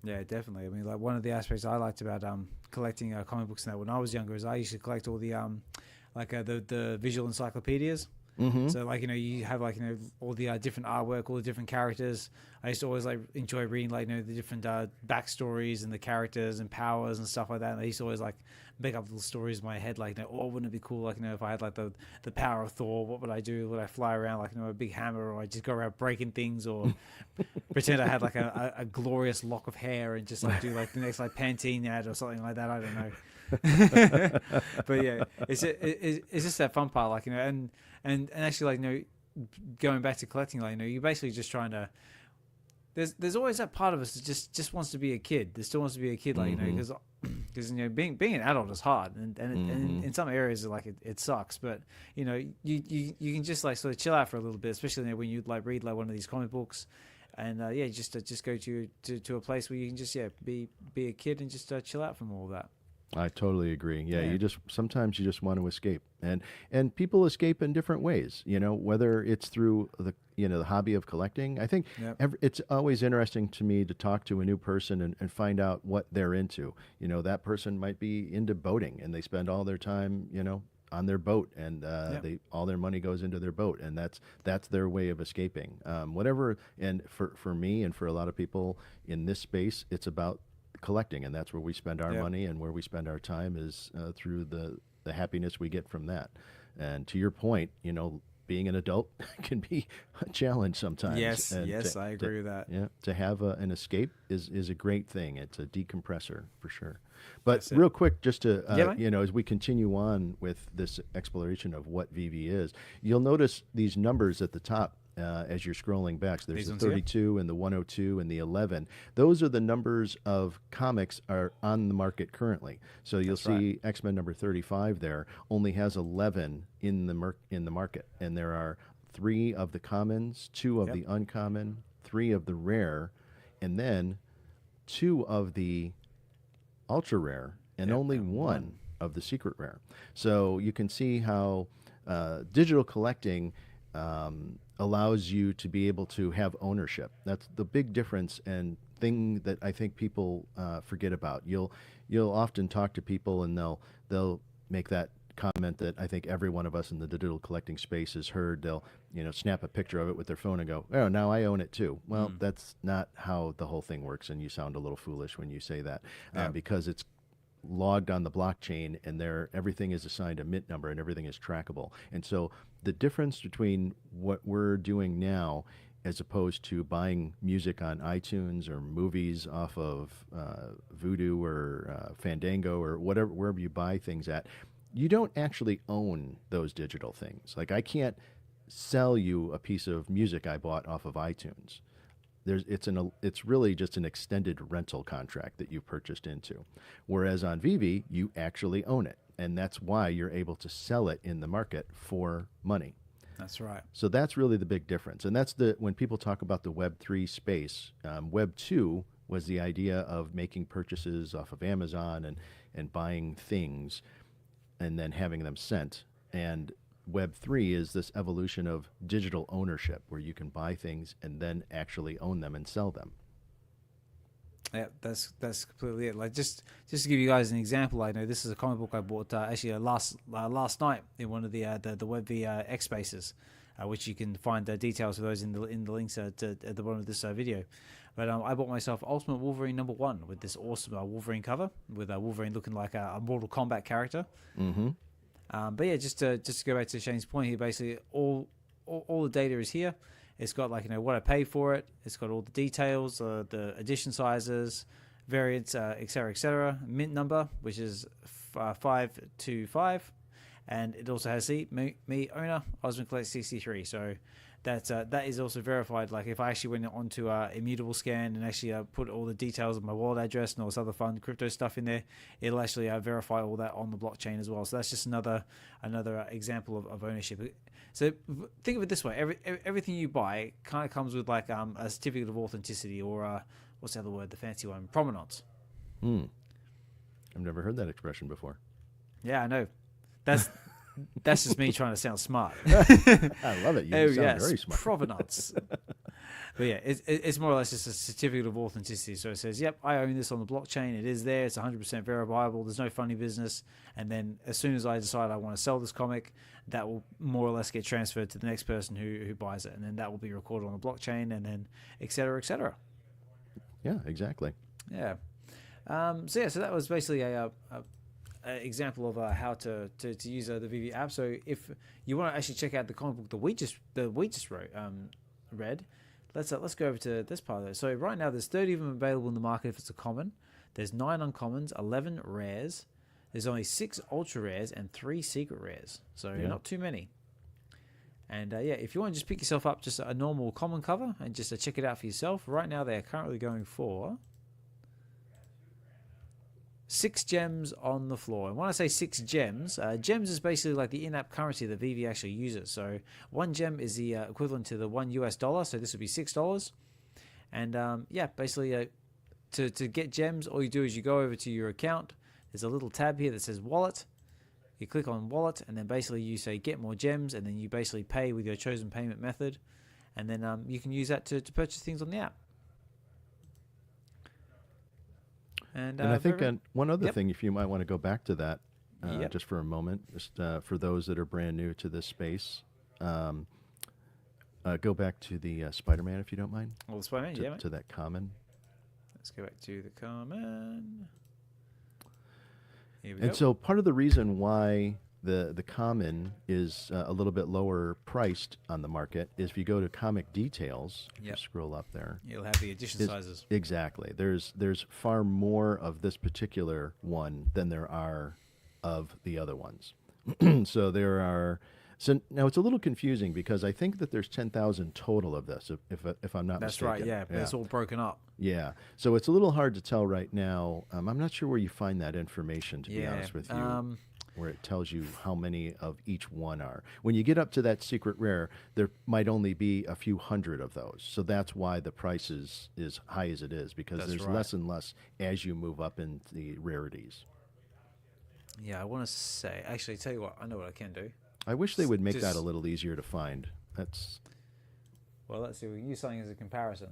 [SPEAKER 1] Yeah, definitely. I mean, like, one of the aspects I liked about collecting comic books now when I was younger is I used to collect all the the visual encyclopedias.
[SPEAKER 2] Mm-hmm.
[SPEAKER 1] So you have all the different artwork, all the different characters. I used to always enjoy reading the different backstories and the characters and powers and stuff like that. And I used to always make up little stories in my head, wouldn't it be cool if I had the power of Thor? What would I do? Would I fly around a big hammer, or I just go around breaking things, or pretend I had a glorious lock of hair and just do the next Pantene ad or something like that? I don't know. But yeah, it's just that fun part, and actually, going back to collecting, you're basically just trying to. There's always that part of us that just wants to be a kid. That still wants to be a kid, because being an adult is hard, and in some areas it sucks. But you can just sort of chill out for a little bit, especially when you read one of these comic books, and just go to a place where you can just be a kid and just chill out from all of that.
[SPEAKER 2] I totally agree. Yeah, sometimes you just want to escape, and people escape in different ways. Whether it's through the hobby of collecting. I think it's always interesting to me to talk to a new person and find out what they're into. That person might be into boating, and they spend all their time on their boat, and all their money goes into their boat, and that's their way of escaping. Whatever. And for me and for a lot of people in this space, it's about collecting, and that's where we spend our money, and where we spend our time is through the happiness we get from that. And to your point, being an adult can be a challenge sometimes.
[SPEAKER 1] Yes, I agree with that.
[SPEAKER 2] Yeah, to have an escape is a great thing. It's a decompressor for sure. But real quick, just to as we continue on with this exploration of what VeVe is, you'll notice these numbers at the top. As you're scrolling back, so there's the 32 and the 102 and the 11. Those are the numbers of comics are on the market currently. So you'll see X-Men number 35 there only has 11 in the market, and there are 3 of the commons, 2 of the uncommon, 3 of the rare, and then 2 of the ultra rare, and only 1 of the secret rare. So you can see how digital collecting allows you to be able to have ownership. That's the big difference and thing that I think people forget about. You'll often talk to people, and they'll make that comment that I think every one of us in the digital collecting space has heard. They'll snap a picture of it with their phone and go, "Oh, now I own it too." Well, that's not how the whole thing works, and you sound a little foolish when you say that, because it's logged on the blockchain, and everything is assigned a mint number, and everything is trackable. And so the difference between what we're doing now as opposed to buying music on iTunes or movies off of Vudu or Fandango or wherever you buy things at, you don't actually own those digital things. I can't sell you a piece of music I bought off of iTunes. it's really just an extended rental contract that you purchased into. Whereas on VeVe, you actually own it. And that's why you're able to sell it in the market for money.
[SPEAKER 1] That's right.
[SPEAKER 2] So that's really the big difference. And that's when people talk about the Web3 space, Web2 was the idea of making purchases off of Amazon and buying things and then having them sent. And Web3 is this evolution of digital ownership where you can buy things and then actually own them and sell them.
[SPEAKER 1] Yeah, that's completely it. Like just to give you guys an example, I know this is a comic book I bought actually last night in one of the VeVe-X spaces, which you can find details of those in the links at the bottom of this video. But I bought myself Ultimate Wolverine #1 with this awesome Wolverine cover with Wolverine looking like a Mortal Kombat character.
[SPEAKER 2] Mm-hmm.
[SPEAKER 1] But yeah, just to go back to Shane's point here, basically all the data is here. It's got like what I paid for it. It's got all the details, the edition sizes, variants, etc. Mint number, which is 525, and it also has me owner Ozman Collect 63. So that is also verified. Like if I actually went onto Immutable Scan and actually put all the details of my wallet address and all this other fun crypto stuff in there, it'll actually verify all that on the blockchain as well. So that's just another example of ownership. So think of it this way: everything you buy kind of comes with like a certificate of authenticity, or what's the other word, the fancy one, provenance.
[SPEAKER 2] I've never heard that expression before.
[SPEAKER 1] Yeah, I know. That's just me trying to sound smart.
[SPEAKER 2] I love it. You sound very smart.
[SPEAKER 1] Provenance. But yeah, it's more or less just a certificate of authenticity. So it says, yep, I own this on the blockchain. It is there. It's 100% verifiable. There's no funny business. And then as soon as I decide I want to sell this comic, that will more or less get transferred to the next person who buys it. And then that will be recorded on the blockchain, and then et cetera, et cetera.
[SPEAKER 2] Yeah, exactly.
[SPEAKER 1] Yeah. So that was basically a example of how to use the VeVe app. So if you want to actually check out the comic book that we just read, let's go over to this part of it. So right now there's 30 of them available in the market if it's a common. There's 9 uncommons, 11 rares. There's only 6 ultra rares and 3 secret rares. So not too many. And if you want to just pick yourself up just a normal common cover and just check it out for yourself, right now they are currently going for 6 gems on the floor. And when I say 6 gems, gems is basically like the in-app currency that VeVe actually uses. So 1 gem is the equivalent to the $1 US. So this would be $6. And basically to get gems, all you do is you go over to your account. There's a little tab here that says wallet. You click on wallet, and then basically you say get more gems, and then you basically pay with your chosen payment method. And then you can use that to purchase things on the app. And
[SPEAKER 2] I think one other thing, if you might want to go back to that just for a moment, just for those that are brand new to this space, go back to the Spider-Man, if you don't mind.
[SPEAKER 1] Well, the Spider-Man,
[SPEAKER 2] to that common.
[SPEAKER 1] Let's go back to the common. Here we
[SPEAKER 2] And
[SPEAKER 1] go.
[SPEAKER 2] so part of the reason why the common is a little bit lower priced on the market is if you go to comic details, if you scroll up there,
[SPEAKER 1] you'll have the edition sizes.
[SPEAKER 2] Exactly. There's far more of this particular one than there are of the other ones. So now it's a little confusing because I think that there's 10,000 total of this, if I'm not mistaken.
[SPEAKER 1] That's right, yeah. But it's all broken up.
[SPEAKER 2] Yeah. So it's a little hard to tell right now. I'm not sure where you find that information, to be honest with you, where it tells you how many of each one are. When you get up to that secret rare, there might only be a few hundred of those. So that's why the price is as high as it is, because there's less and less as you move up in the rarities.
[SPEAKER 1] Yeah, I want to say, actually, tell you what, I know what I can do.
[SPEAKER 2] I wish they would make that a little easier to find.
[SPEAKER 1] Well, let's see. We use something as a comparison.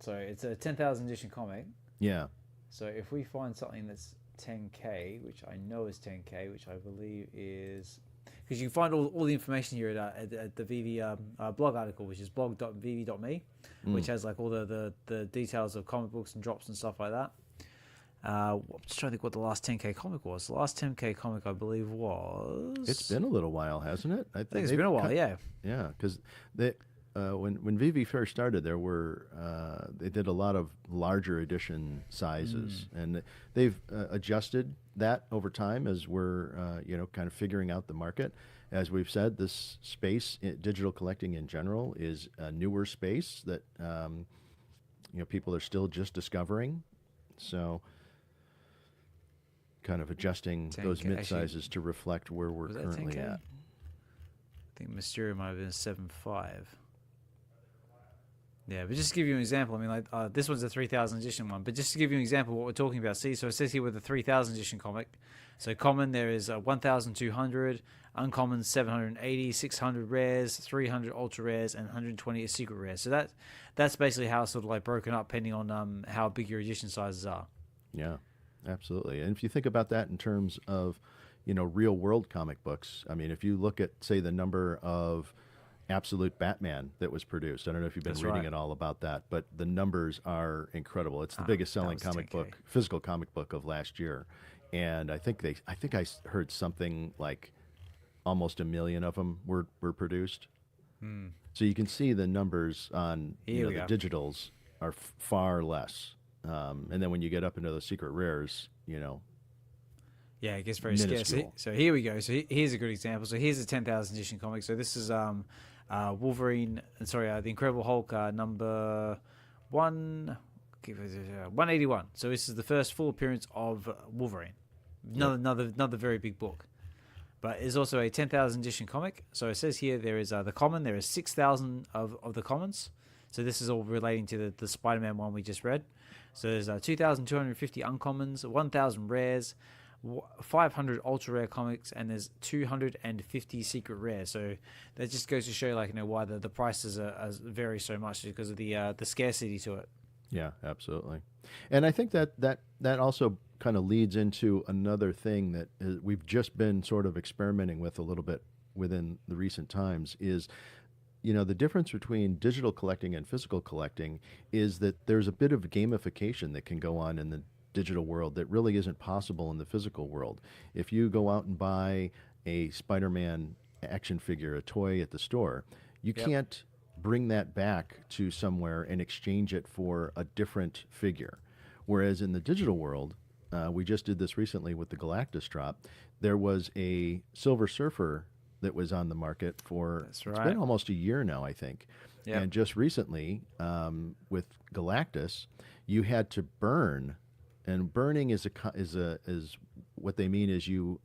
[SPEAKER 1] So it's a 10,000 edition comic.
[SPEAKER 2] Yeah.
[SPEAKER 1] So if we find something that's 10K, which I know is 10K, which I believe is... Because you can find all the information here at the VeVe blog article, which is blog.veve.me, which has like all the details of comic books and drops and stuff like that. I'm just trying to think what the last 10K comic was. The last 10K comic, I believe, was...
[SPEAKER 2] It's been a little while, hasn't it?
[SPEAKER 1] I think it's been a while, yeah.
[SPEAKER 2] Yeah, because when VeVe first started, there were they did a lot of larger edition sizes, and they've adjusted that over time as we're kind of figuring out the market. As we've said, this space, digital collecting in general, is a newer space that people are still just discovering. So kind of adjusting
[SPEAKER 1] 10K.
[SPEAKER 2] those mid
[SPEAKER 1] Actually,
[SPEAKER 2] sizes to reflect where we're
[SPEAKER 1] was that
[SPEAKER 2] currently
[SPEAKER 1] 10K?
[SPEAKER 2] at.
[SPEAKER 1] I think Mysterio might have been 7.5. Yeah, but just to give you an example, I mean, like this one's a 3,000 edition one, but just to give you an example of what we're talking about, see, so it says here with the 3,000 edition comic, so common there is 1,200, uncommon 780, 600 rares, 300 ultra rares, and 120 secret rares. So that's basically how it's sort of like broken up, depending on how big your edition sizes are.
[SPEAKER 2] Yeah, absolutely. And if you think about that in terms of, real world comic books, I mean, if you look at, say, the number of Absolute Batman that was produced, I don't know if you've been
[SPEAKER 1] That's
[SPEAKER 2] reading
[SPEAKER 1] right.
[SPEAKER 2] at all about that, but the numbers are incredible. It's the
[SPEAKER 1] Ah,
[SPEAKER 2] biggest
[SPEAKER 1] that
[SPEAKER 2] selling
[SPEAKER 1] was
[SPEAKER 2] comic
[SPEAKER 1] 10K.
[SPEAKER 2] book, physical comic book of last year. And I think I heard something like almost 1 million of them were produced. So you can see the numbers on
[SPEAKER 1] Here we
[SPEAKER 2] the
[SPEAKER 1] go.
[SPEAKER 2] digitals are far less. And then when you get up into those secret rares,
[SPEAKER 1] Yeah, it gets very scarce.
[SPEAKER 2] minuscule.
[SPEAKER 1] So here we go. So here's a good example. So here's a 10,000 edition comic. So this is Wolverine. The Incredible Hulk number 181. So this is the first full appearance of Wolverine. Another very big book. But it's also a 10,000 edition comic. So it says here there is the common. There is 6,000 of the commons. So this is all relating to the Spider-Man one we just read. So there's 2,250 uncommons, 1,000 rares, 500 ultra rare comics, and there's 250 secret rares. So that just goes to show, why the prices are vary so much because of the scarcity to it.
[SPEAKER 2] Yeah, absolutely. And I think that also kind of leads into another thing that we've just been sort of experimenting with a little bit within the recent times is, the difference between digital collecting and physical collecting is that there's a bit of gamification that can go on in the digital world that really isn't possible in the physical world. If you go out and buy a Spider-Man action figure, a toy at the store, you can't bring that back to somewhere and exchange it for a different figure. Whereas in the digital world, we just did this recently with the Galactus drop, there was a Silver Surfer that was on the market for,
[SPEAKER 1] That's
[SPEAKER 2] it's
[SPEAKER 1] right.
[SPEAKER 2] been almost a year now, I think.
[SPEAKER 1] Yep.
[SPEAKER 2] And just recently, with Galactus, you had to burn, and burning is what they mean is you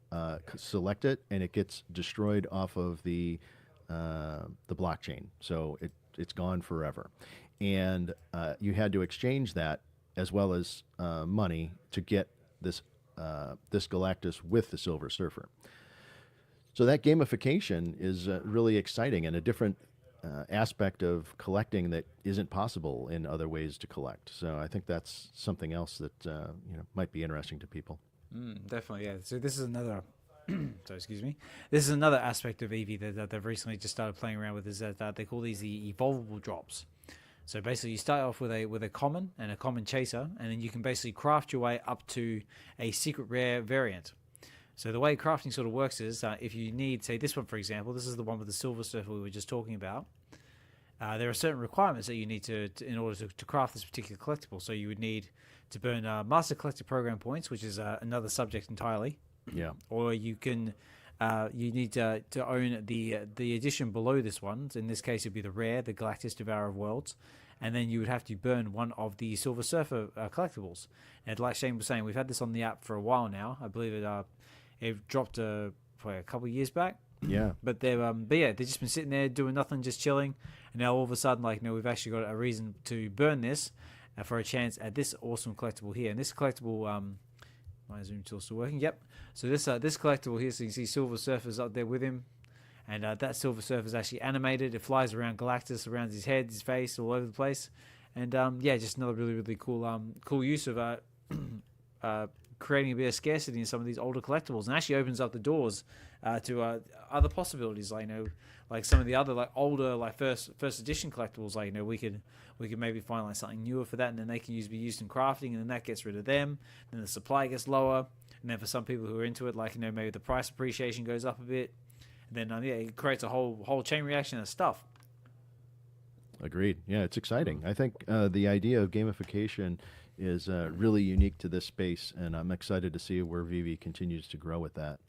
[SPEAKER 2] select it and it gets destroyed off of the blockchain, so it's gone forever, and you had to exchange that as well as money to get this Galactus with the Silver Surfer. So that gamification is really exciting and a different aspect of collecting that isn't possible in other ways to collect. So I think that's something else that might be interesting to people.
[SPEAKER 1] Definitely, yeah. So this is another. So excuse me. This is another aspect of EV that they've recently just started playing around with. Is that they call these the evolvable drops. So basically, you start off with a common and a common chaser, and then you can basically craft your way up to a secret rare variant. So the way crafting sort of works is if you need, say, this one for example, this is the one with the Silver Surfer we were just talking about. There are certain requirements that you need to in order to craft this particular collectible. So you would need to burn Master Collector Program points, which is another subject entirely.
[SPEAKER 2] Yeah.
[SPEAKER 1] Or you can, you need to own the edition below this one. So in this case, it'd be the rare, the Galactus Devourer of Worlds, and then you would have to burn one of the Silver Surfer collectibles. And like Shane was saying, we've had this on the app for a while now. I believe it dropped probably a couple of years back.
[SPEAKER 2] Yeah.
[SPEAKER 1] But they've just been sitting there doing nothing, just chilling. And now all of a sudden, we've actually got a reason to burn this for a chance at this awesome collectible here. And this collectible, my zoom tool's still working. Yep. So this collectible here, so you can see Silver Surfer's up there with him, and that Silver Surfer is actually animated. It flies around Galactus, around his head, his face, all over the place. And just another really really cool use of creating a bit of scarcity in some of these older collectibles, and actually opens up the doors to other possibilities. Like some of the other older first edition collectibles. We could maybe find something newer for that, and then they can be used in crafting, and then that gets rid of them. Then the supply gets lower, and then for some people who are into it, maybe the price appreciation goes up a bit, and then it creates a whole chain reaction of stuff.
[SPEAKER 2] Agreed. Yeah, it's exciting. I think the idea of gamification is really unique to this space, and I'm excited to see where VeVe continues to grow with that.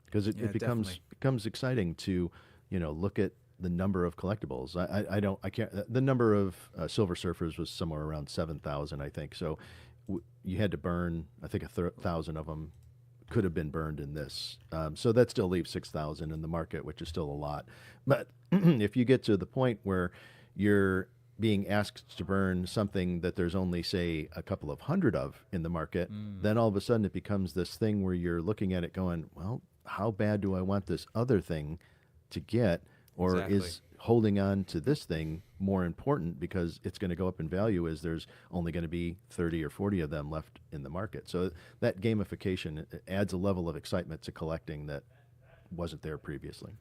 [SPEAKER 2] Because it becomes exciting to look at the number of collectibles. I can't. The number of Silver Surfers was somewhere around 7,000, I think. So you had to burn, I think, 1,000 of them could have been burned in this. So that still leaves 6,000 in the market, which is still a lot. But if you get to the point where you're being asked to burn something that there's only, say, a couple of hundred of in the market, then all of a sudden it becomes this thing where you're looking at it going, well, how bad do I want this other thing to get? Or
[SPEAKER 1] Exactly.
[SPEAKER 2] is holding on to this thing more important because it's going to go up in value as there's only going to be 30 or 40 of them left in the market. So that gamification adds a level of excitement to collecting that wasn't there previously.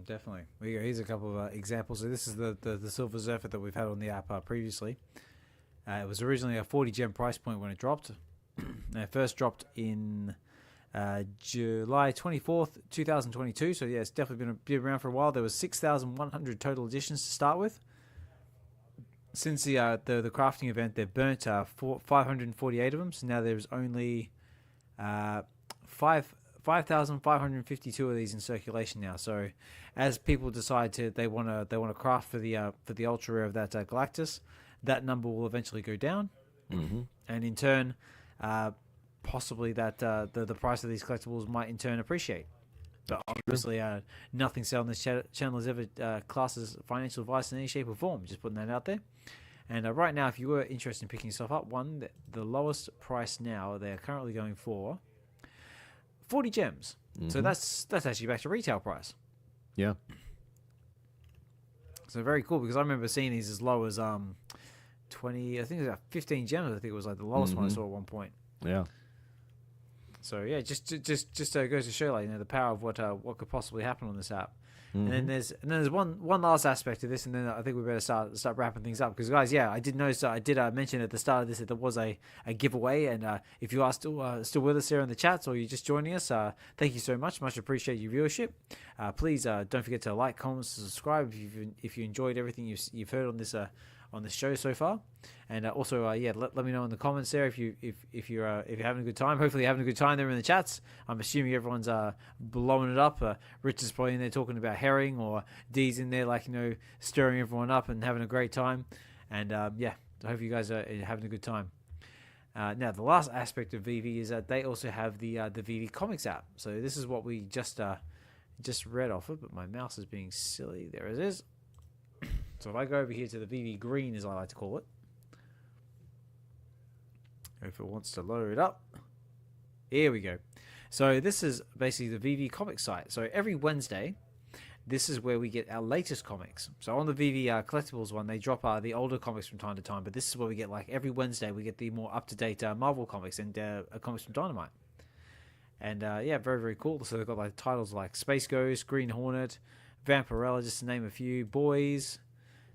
[SPEAKER 1] Definitely. Here's a couple of examples. So this is the Silver Surfer that we've had on the app previously. It was originally a 40 gem price point when it dropped. And it first dropped in July 24th, 2022. So yeah, it's definitely been around for a while. There was 6,100 total editions to start with. Since the crafting event, they've burnt 548 of them. So now there's only 5,552 of these in circulation now. So as people decide they want to craft for the ultra rare of that Galactus, that number will eventually go down, and in turn, possibly that the price of these collectibles might in turn appreciate. But obviously, nothing said on this channel is ever classed as financial advice in any shape or form. Just putting that out there. And right now, if you were interested in picking yourself up, the lowest price now they're currently going for 40 gems. So that's actually back to retail price.
[SPEAKER 2] Yeah.
[SPEAKER 1] So very cool, because I remember seeing these as low as 20. I think it was 15 gems. I think it was like the lowest one I saw at one point.
[SPEAKER 2] Yeah.
[SPEAKER 1] So yeah, just goes to show, like, the power of what could possibly happen on this app. And then there's one last aspect to this, and then I think we better start wrapping things up. Because guys, yeah, I did notice I did mention at the start of this that there was a giveaway, and if you are still with us here in the chats, or you're just joining us, thank you so much appreciate your viewership. Please don't forget to like, comment, subscribe if you enjoyed everything you've heard on this show so far. And also, let me know in the comments there if you're having a good time. Hopefully you're having a good time there in the chats. I'm assuming everyone's blowing it up. Rich is probably in there talking about herring, or D's in there stirring everyone up and having a great time. And I hope you guys are having a good time. Now the last aspect of VeVe is that they also have the VeVe-Comics app. So this is what we just read off of, but my mouse is being silly. There it is. So if I go over here to the VeVe Green, as I like to call it, if it wants to load up, here we go. So this is basically the VeVe comic site. So every Wednesday, this is where we get our latest comics. So on the VeVe collectibles one, they drop the older comics from time to time, but this is where we get, like, every Wednesday we get the more up-to-date Marvel comics and comics from Dynamite. And very, very cool. So they've got like titles like Space Ghost, Green Hornet, Vampirella, just to name a few. Boys.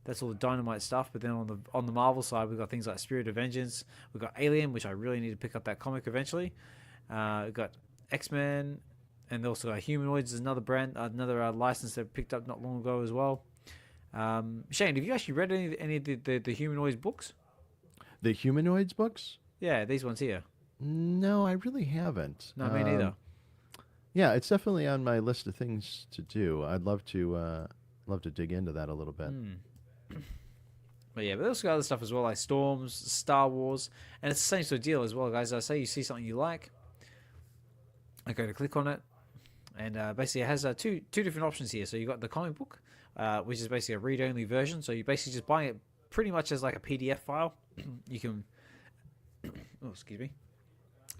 [SPEAKER 1] That's all the Dynamite stuff. But then on the Marvel side, we've got things like Spirit of Vengeance. We've got Alien, which I really need to pick up that comic eventually. We've got X-Men, and also Humanoids is another brand, another license that I picked up not long ago as well. Shane, have you actually read any of the Humanoids books?
[SPEAKER 2] The Humanoids books?
[SPEAKER 1] Yeah, these ones here.
[SPEAKER 2] No, I really haven't.
[SPEAKER 1] No, me neither.
[SPEAKER 2] Yeah, it's definitely on my list of things to do. I'd love to dig into that a little bit.
[SPEAKER 1] But yeah, but there's other stuff as well, like Storms, Star Wars, and it's the same sort of deal as well, guys. Say you see something you like, I go to click on it, and basically it has two different options here. So you got the comic book, which is basically a read-only version. So you basically just buy it pretty much as like a PDF file. You can,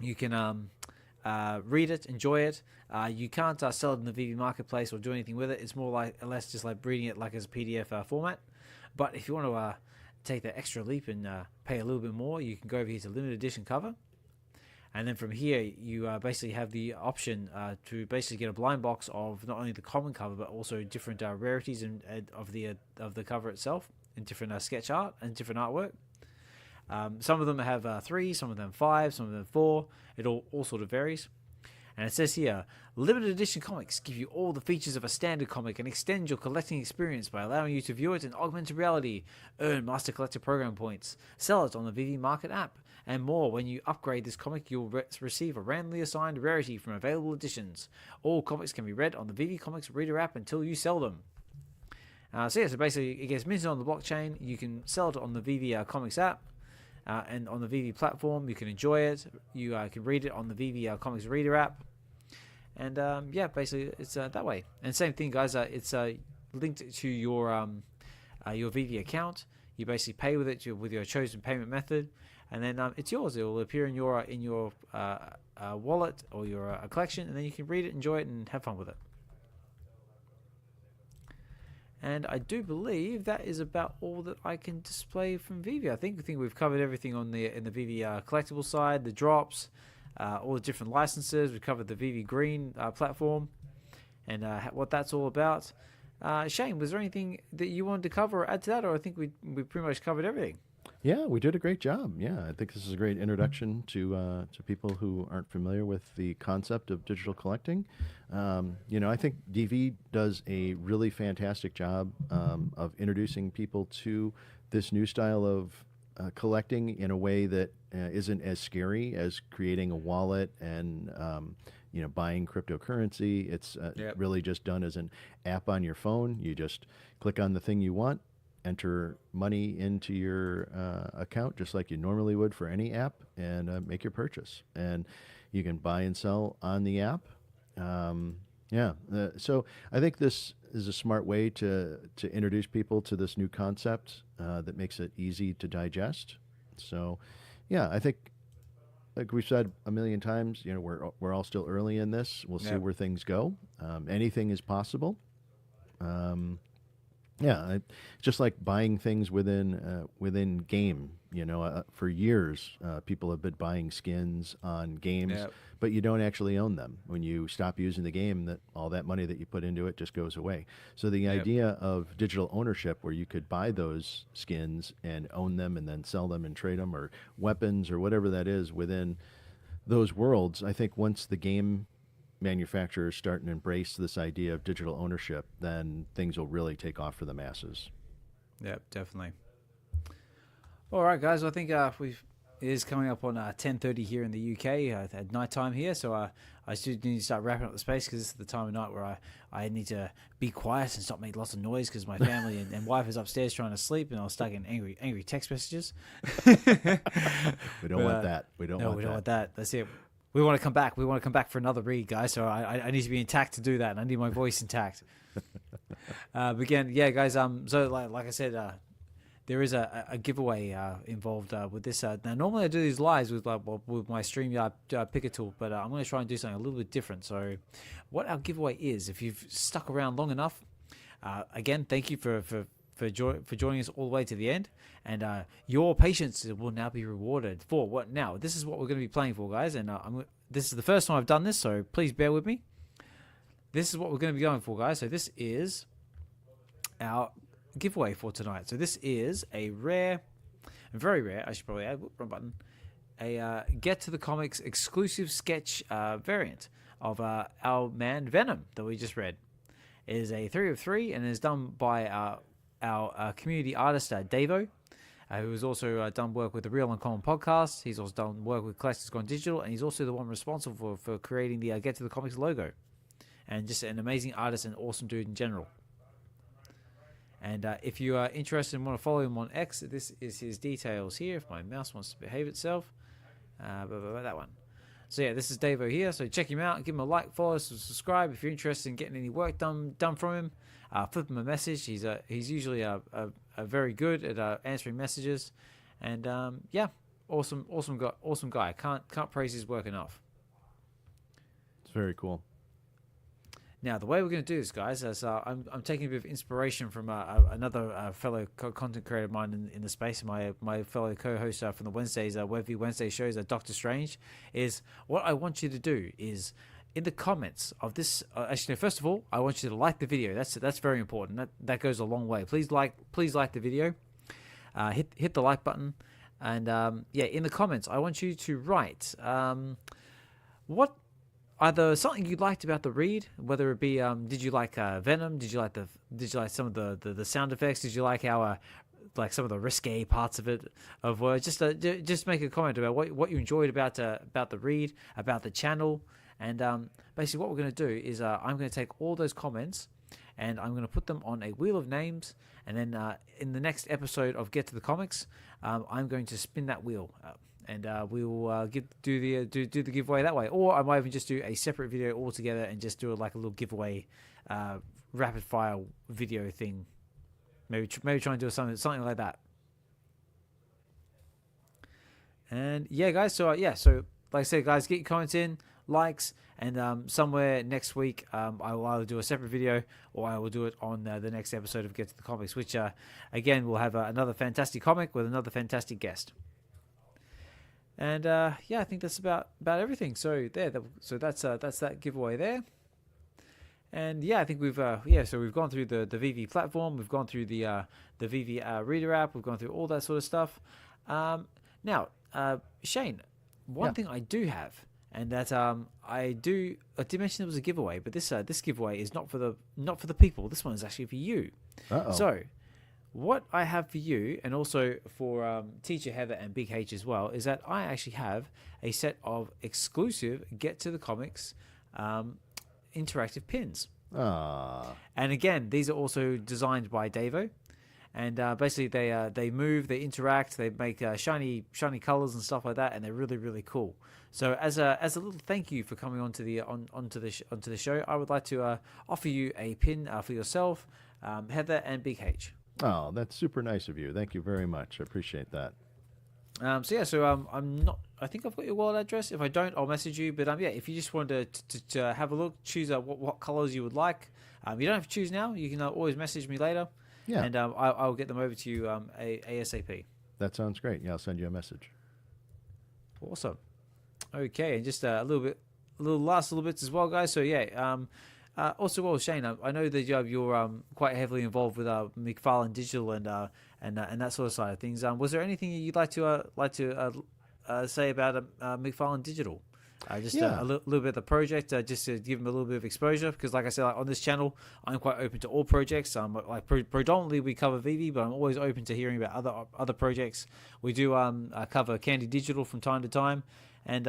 [SPEAKER 1] you can read it, enjoy it. You can't sell it in the VeVe marketplace or do anything with it. It's more like less just like reading it like as a PDF format. But if you want to take that extra leap and pay a little bit more, you can go over here to limited edition cover, and then from here you basically have the option to basically get a blind box of not only the common cover but also different rarities of the cover itself, and different sketch art and different artwork. Some of them have 3, some of them 5, some of them 4. It all sort of varies. And it says here, limited edition comics give you all the features of a standard comic and extend your collecting experience by allowing you to view it in augmented reality, earn Master Collector Program points, sell it on the VeVe Market app, and more. When you upgrade this comic, you'll receive a randomly assigned rarity from available editions. All comics can be read on the VeVe Comics Reader app until you sell them. So basically it gets minted on the blockchain. You can sell it on the VeVe-Comics app. And on the VeVe platform, you can enjoy it. You can read it on the VeVe-Comics Reader app. And basically it's that way. And same thing, guys. It's linked to your VeVe account. You basically pay with it with your chosen payment method, and then it's yours. It will appear in your wallet or your collection, and then you can read it, enjoy it, and have fun with it. And I do believe that is about all that I can display from VeVe. I think we've covered everything in the VeVe collectible side, the drops, all the different licenses. We covered the VeVe Green platform and what that's all about. Shane, was there anything that you wanted to cover or add to that, or I think we pretty much covered everything?
[SPEAKER 2] Yeah, we did a great job. Yeah, I think this is a great introduction to people who aren't familiar with the concept of digital collecting. I think DV does a really fantastic job of introducing people to this new style of collecting in a way that isn't as scary as creating a wallet and buying cryptocurrency. It's really just done as an app on your phone. You just click on the thing you want, enter money into your account just like you normally would for any app, and make your purchase. And you can buy and sell on the app. So I think this is a smart way to introduce people to this new concept that makes it easy to digest. So, yeah, I think, like we've said a million times, we're all still early in this. We'll see where things go. Anything is possible. Just like buying things within game. For years, people have been buying skins on games, but you don't actually own them. When you stop using the game, all that money that you put into it just goes away. So the idea of digital ownership, where you could buy those skins and own them and then sell them and trade them, or weapons or whatever that is within those worlds, I think once the game manufacturers start and embrace this idea of digital ownership, then things will really take off for the masses.
[SPEAKER 1] Yep, definitely. All right, guys. I think it is coming up on 10:30 here in the UK at night time here, so I still need to start wrapping up the space, because this is the time of night where I need to be quiet and stop making lots of noise, because my family and wife is upstairs trying to sleep, and I'll start getting angry text messages.
[SPEAKER 2] We don't want that. We don't want that.
[SPEAKER 1] That's it. We want to come back. We want to come back for another read, guys. So I need to be intact to do that, and I need my voice intact. But again, guys. So like I said, there is a giveaway involved with this. Now, normally I do these lives with my StreamYard picker tool, but I'm going to try and do something a little bit different. So, what our giveaway is, if you've stuck around long enough, again, thank you for joining us all the way to the end, and your patience will now be rewarded for what now. This is what we're going to be playing for, guys, and this is the first time I've done this, so please bear with me. This is what we're going to be going for, guys. So this is our giveaway for tonight. So this is a very rare, I should probably add, wrong button, a Get to the Comics exclusive sketch variant of our man Venom that we just read. It is a 3 of 3 and is done by our community artist Davo, who has also done work with the Real Uncommon podcast. He's also done work with Collectors Gone Digital, and he's also the one responsible for creating the Get to the Comics logo, and just an amazing artist and awesome dude in general. And if you are interested and want to follow him on X, this is his details here. If my mouse wants to behave itself, that one. So yeah, this is Davo here. So check him out, give him a like, follow, subscribe if you're interested in getting any work done from him. Flip him a message. He's usually a very good at answering messages, and awesome guy. Can't praise his work enough.
[SPEAKER 2] It's very cool.
[SPEAKER 1] Now, the way we're going to do this, guys, is I'm taking a bit of inspiration from another fellow content creator of mine in the space, my fellow co-host from the Wednesdays, Webview Wednesday shows, Doctor Strange, is what I want you to do is, in the comments of this, actually, first of all, I want you to like the video. That's very important. That goes a long way. Please like the video. Hit the like button, and in the comments, I want you to write what. Either something you liked about the read, whether it be did you like Venom, did you like some of the sound effects, did you like our some of the risque parts of it, just make a comment about what you enjoyed about the read, about the channel, and basically what we're going to do is I'm going to take all those comments and I'm going to put them on a wheel of names. And then in the next episode of Get to the Comics, I'm going to spin that wheel, and we will do the giveaway that way. Or I might even just do a separate video altogether and just do like a little giveaway, rapid fire video thing. Maybe try and do something like that. And yeah, guys. So so like I said, guys, get your comments in, likes, and somewhere next week, I will either do a separate video or I will do it on the next episode of Get to the Comics, which again will have another fantastic comic with another fantastic guest. And yeah, I think that's about everything. So so that's that giveaway there. And yeah, I think we've so we've gone through the VeVe platform, we've gone through the VeVe reader app, we've gone through all that sort of stuff. Now, Shane, one thing I do have, and that I did mention it was a giveaway, but this giveaway is not for the people. This one is actually for you.
[SPEAKER 2] Uh-oh.
[SPEAKER 1] So, what I have for you, and also for Teacher Heather and Big H as well, is that I actually have a set of exclusive Get to the Comics interactive pins. And again, these are also designed by Davo. And basically, they move, they interact, they make shiny colors and stuff like that, and they're really, really cool. So as a little thank you for coming onto the show, I would like to offer you a pin for yourself, Heather and Big H.
[SPEAKER 2] Oh, that's super nice of you. Thank you very much. I appreciate that.
[SPEAKER 1] I'm not. I think I've got your wallet address. If I don't, I'll message you. But if you just wanted to have a look, choose what colors you would like. You don't have to choose now. You can always message me later.
[SPEAKER 2] Yeah.
[SPEAKER 1] And I'll get them over to you ASAP.
[SPEAKER 2] That sounds great. Yeah, I'll send you a message.
[SPEAKER 1] Awesome. Okay, and just a little last little bits as well, guys. So yeah, also, Shane, I know that you're quite heavily involved with McFarlane Digital and that sort of side of things. Was there anything you'd like to say about McFarlane Digital? A little bit of the project, just to give them a little bit of exposure, because like I said, on this channel, I'm quite open to all projects. Predominantly we cover VeVe, but I'm always open to hearing about other projects. We do cover Candy Digital from time to time, and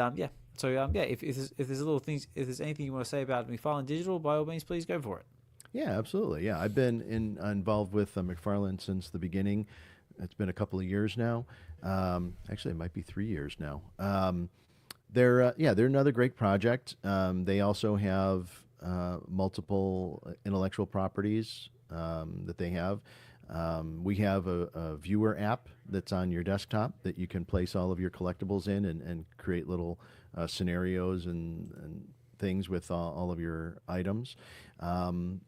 [SPEAKER 1] So if there's a little things, if there's anything you want to say about McFarlane Digital, by all means, please go for it.
[SPEAKER 2] Yeah, absolutely. Yeah, I've been involved with McFarlane since the beginning. It's been a couple of years now. Actually, it might be 3 years now. They're another great project. They also have multiple intellectual properties that they have. We have a viewer app that's on your desktop that you can place all of your collectibles in and create little scenarios and things with all of your items.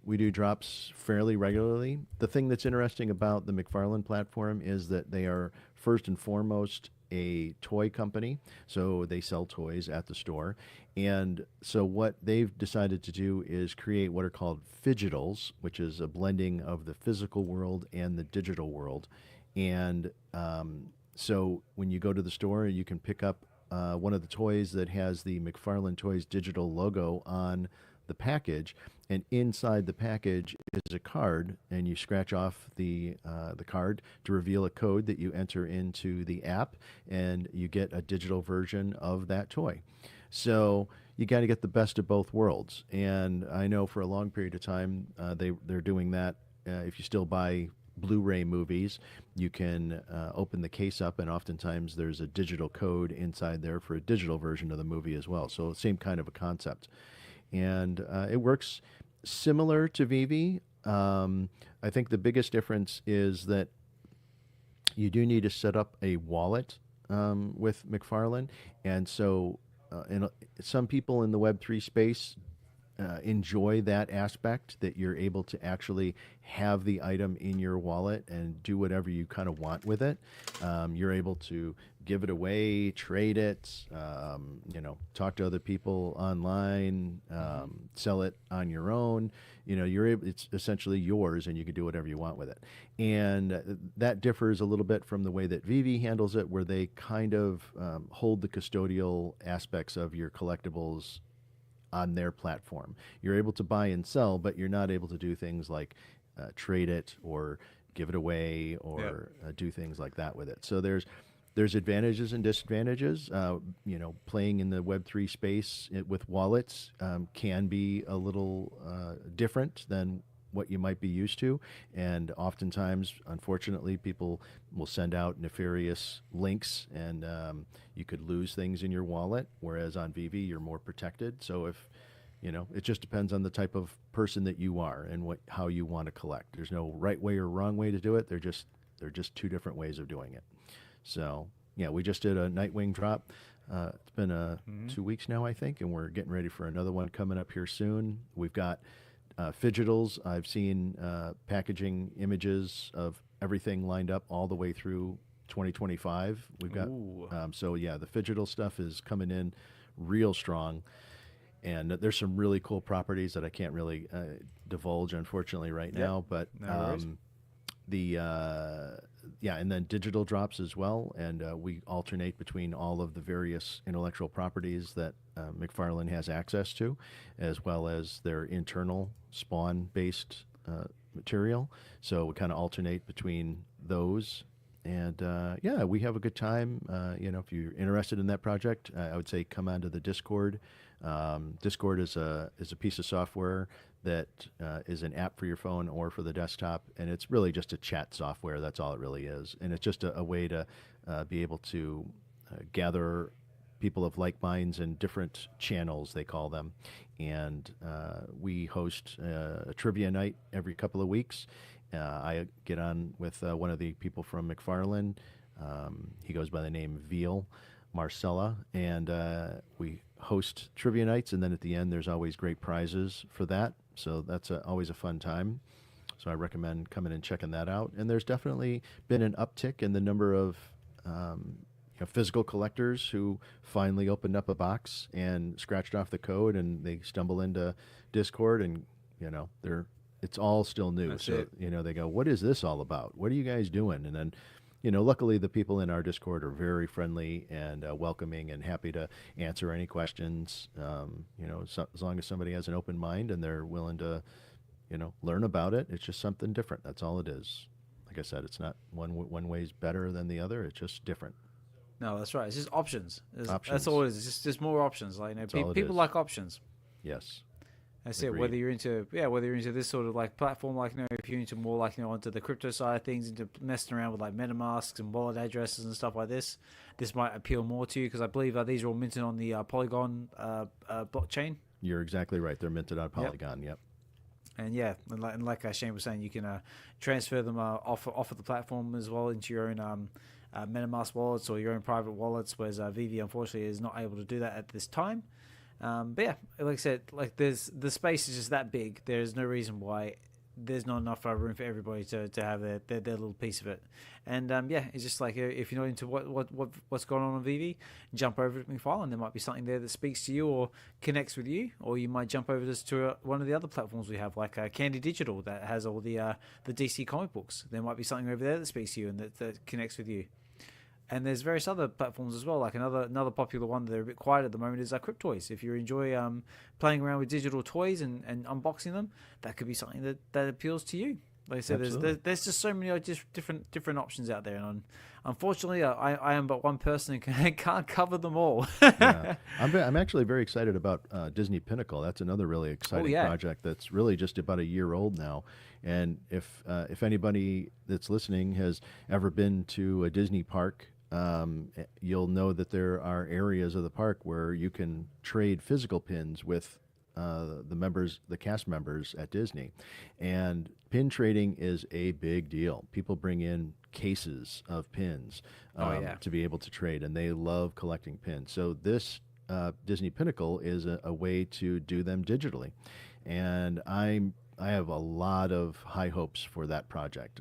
[SPEAKER 2] We do drops fairly regularly. The thing that's interesting about the McFarlane platform is that they are first and foremost a toy company, so they sell toys at the store. And so what they've decided to do is create what are called fidgetals, which is a blending of the physical world and the digital world. And so when you go to the store, you can pick up one of the toys that has the McFarlane Toys digital logo on the package, and inside the package is a card, and you scratch off the card to reveal a code that you enter into the app, and you get a digital version of that toy. So you got to get the best of both worlds, and I know for a long period of time they're doing that. If you still buy Blu-ray movies, you can open the case up, and oftentimes there's a digital code inside there for a digital version of the movie as well. So same kind of a concept. And it works similar to VeVe. I think the biggest difference is that you do need to set up a wallet with McFarlane. And so some people in the Web3 space enjoy that aspect, that you're able to actually have the item in your wallet and do whatever you kind of want with it. You're able to give it away, trade it, talk to other people online, sell it on your own. It's essentially yours, and you can do whatever you want with it. And that differs a little bit from the way that VeVe handles it, where they kind of hold the custodial aspects of your collectibles on their platform. You're able to buy and sell, but you're not able to do things like trade it or give it away or do things like that with it. So there's advantages and disadvantages. Playing in the Web3 space with wallets can be a little different than what you might be used to. And oftentimes, unfortunately, people will send out nefarious links, and you could lose things in your wallet, whereas on VeVe, you're more protected. So if it just depends on the type of person that you are and how you want to collect. There's no right way or wrong way to do it. They're just two different ways of doing it. So yeah, we just did a Nightwing drop. It's been 2 weeks now, I think, and we're getting ready for another one coming up here soon. We've got Fidgetals. I've seen packaging images of everything lined up all the way through 2025. We've got so yeah, the Fidgetal stuff is coming in real strong. And there's some really cool properties that I can't really divulge, unfortunately, right now. But and then digital drops as well. And we alternate between all of the various intellectual properties that McFarlane has access to, as well as their internal spawn-based material. So we kind of alternate between those. And yeah, we have a good time. If you're interested in that project, I would say come onto the Discord. Discord is a piece of software that is an app for your phone or for the desktop, and it's really just a chat software. That's all it really is, and it's just a way to be able to gather people of like minds in different channels, they call them. And we host a trivia night every couple of weeks. I get on with one of the people from McFarlane. He goes by the name Veal Marcella, and we host trivia nights, and then at the end there's always great prizes for that. So that's always a fun time. So I recommend coming and checking that out. And there's definitely been an uptick in the number of physical collectors who finally opened up a box and scratched off the code, and they stumble into Discord, and it's all still new.
[SPEAKER 1] That's
[SPEAKER 2] so
[SPEAKER 1] it.
[SPEAKER 2] They go, "What is this all about? What are you guys doing?" And then luckily the people in our Discord are very friendly and welcoming and happy to answer any questions. So as long as somebody has an open mind and they're willing to, learn about it, it's just something different. That's all it is. Like I said, it's not one way's better than the other. It's just different.
[SPEAKER 1] No, that's right. It's just options.
[SPEAKER 2] Options.
[SPEAKER 1] That's all it is. It's just more options. Like people like options.
[SPEAKER 2] Yes.
[SPEAKER 1] That's
[SPEAKER 2] Agreed.
[SPEAKER 1] it. Whether you're into this sort of like platform, like if you're into more like onto the crypto side of things, into messing around with like MetaMasks and wallet addresses and stuff like this might appeal more to you, because I believe these are all minted on the Polygon blockchain.
[SPEAKER 2] You're exactly right. They're minted on Polygon. Yep.
[SPEAKER 1] And yeah, and like Shane was saying, you can transfer them off of the platform as well into your own MetaMask wallets or your own private wallets, whereas VeVe unfortunately is not able to do that at this time. But yeah, like I said, like the space is just that big. There's no reason why there's not enough room for everybody to have their little piece of it. And yeah, it's just like if you're not into what's going on VeVe, jump over to McFarlane. There might be something there that speaks to you or connects with you, or you might jump over to one of the other platforms we have, like Candy Digital, that has all the DC comic books. There might be something over there that speaks to you and that connects with you. And there's various other platforms as well. Like another popular one that are a bit quiet at the moment is Cryptoys. If you enjoy playing around with digital toys and unboxing them, that could be something that appeals to you. Like I said, there's just so many different options out there, and unfortunately, I am but one person and can't cover them all.
[SPEAKER 2] Yeah. I'm actually very excited about Disney Pinnacle. That's another really exciting project that's really just about a year old now. And if anybody that's listening has ever been to a Disney park, you'll know that there are areas of the park where you can trade physical pins with the cast members at Disney. And pin trading is a big deal. People bring in cases of pins to be able to trade, and they love collecting pins. So this Disney Pinnacle is a way to do them digitally. And I have a lot of high hopes for that project.